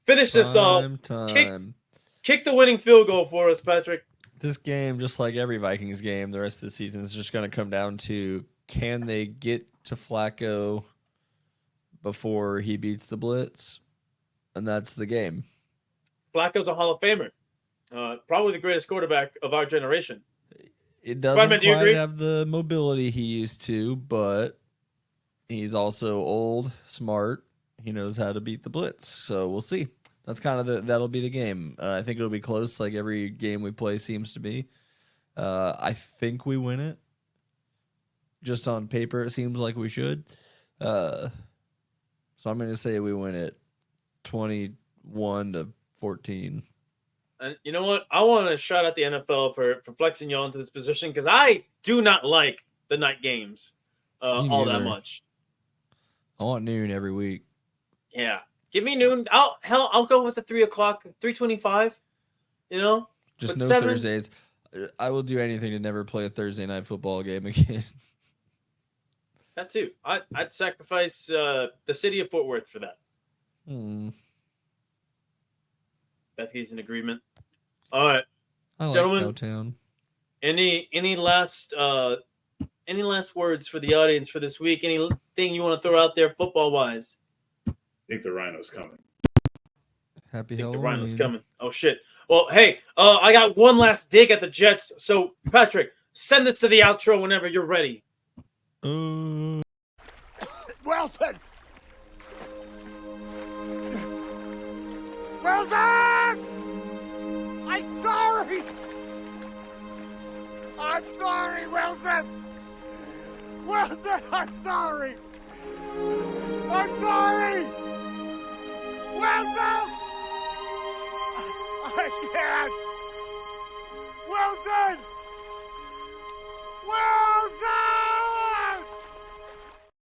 Speaker 4: Finish this off. Kick the winning field goal for us, Patrick.
Speaker 2: This game, just like every Vikings game, the rest of the season is just going to come down to can they get to Flacco before he beats the blitz? And that's the game.
Speaker 4: Flacco's a Hall of Famer. Probably the greatest quarterback of our generation.
Speaker 2: It doesn't quite have the mobility he used to, but he's also old, smart. He knows how to beat the blitz. So we'll see. That's kind of that'll be the game. I think it'll be close, like every game we play seems to be. I think we win it. Just on paper, it seems like we should. So I'm going to say we win it 21-14.
Speaker 4: And you know what? I want to shout out the NFL for flexing you onto this position because I do not like the night games all that much.
Speaker 2: I want noon every week.
Speaker 4: Yeah. Give me noon. I'll go with the 3 o'clock, 3:25.
Speaker 2: Just
Speaker 4: but
Speaker 2: no
Speaker 4: 7.
Speaker 2: Thursdays. I will do anything to never play a Thursday night football game again.
Speaker 4: That too. I'd sacrifice the city of Fort Worth for that. Bethke's in agreement. All right,
Speaker 2: I like
Speaker 4: gentlemen.
Speaker 2: Cowtown.
Speaker 4: Any last words for the audience for this week? Anything you want to throw out there football wise?
Speaker 3: I think the Rhino's coming.
Speaker 2: Happy
Speaker 4: The
Speaker 2: Halloween.
Speaker 4: Rhino's coming. Oh shit. Well, hey, I got one last dig at the Jets. So Patrick, send this to the outro whenever you're ready.
Speaker 6: Wilson! Wilson! I'm sorry! I'm sorry, Wilson! Wilson, I'm sorry! I'm sorry! Wilson! I can't! Wilson! Wilson!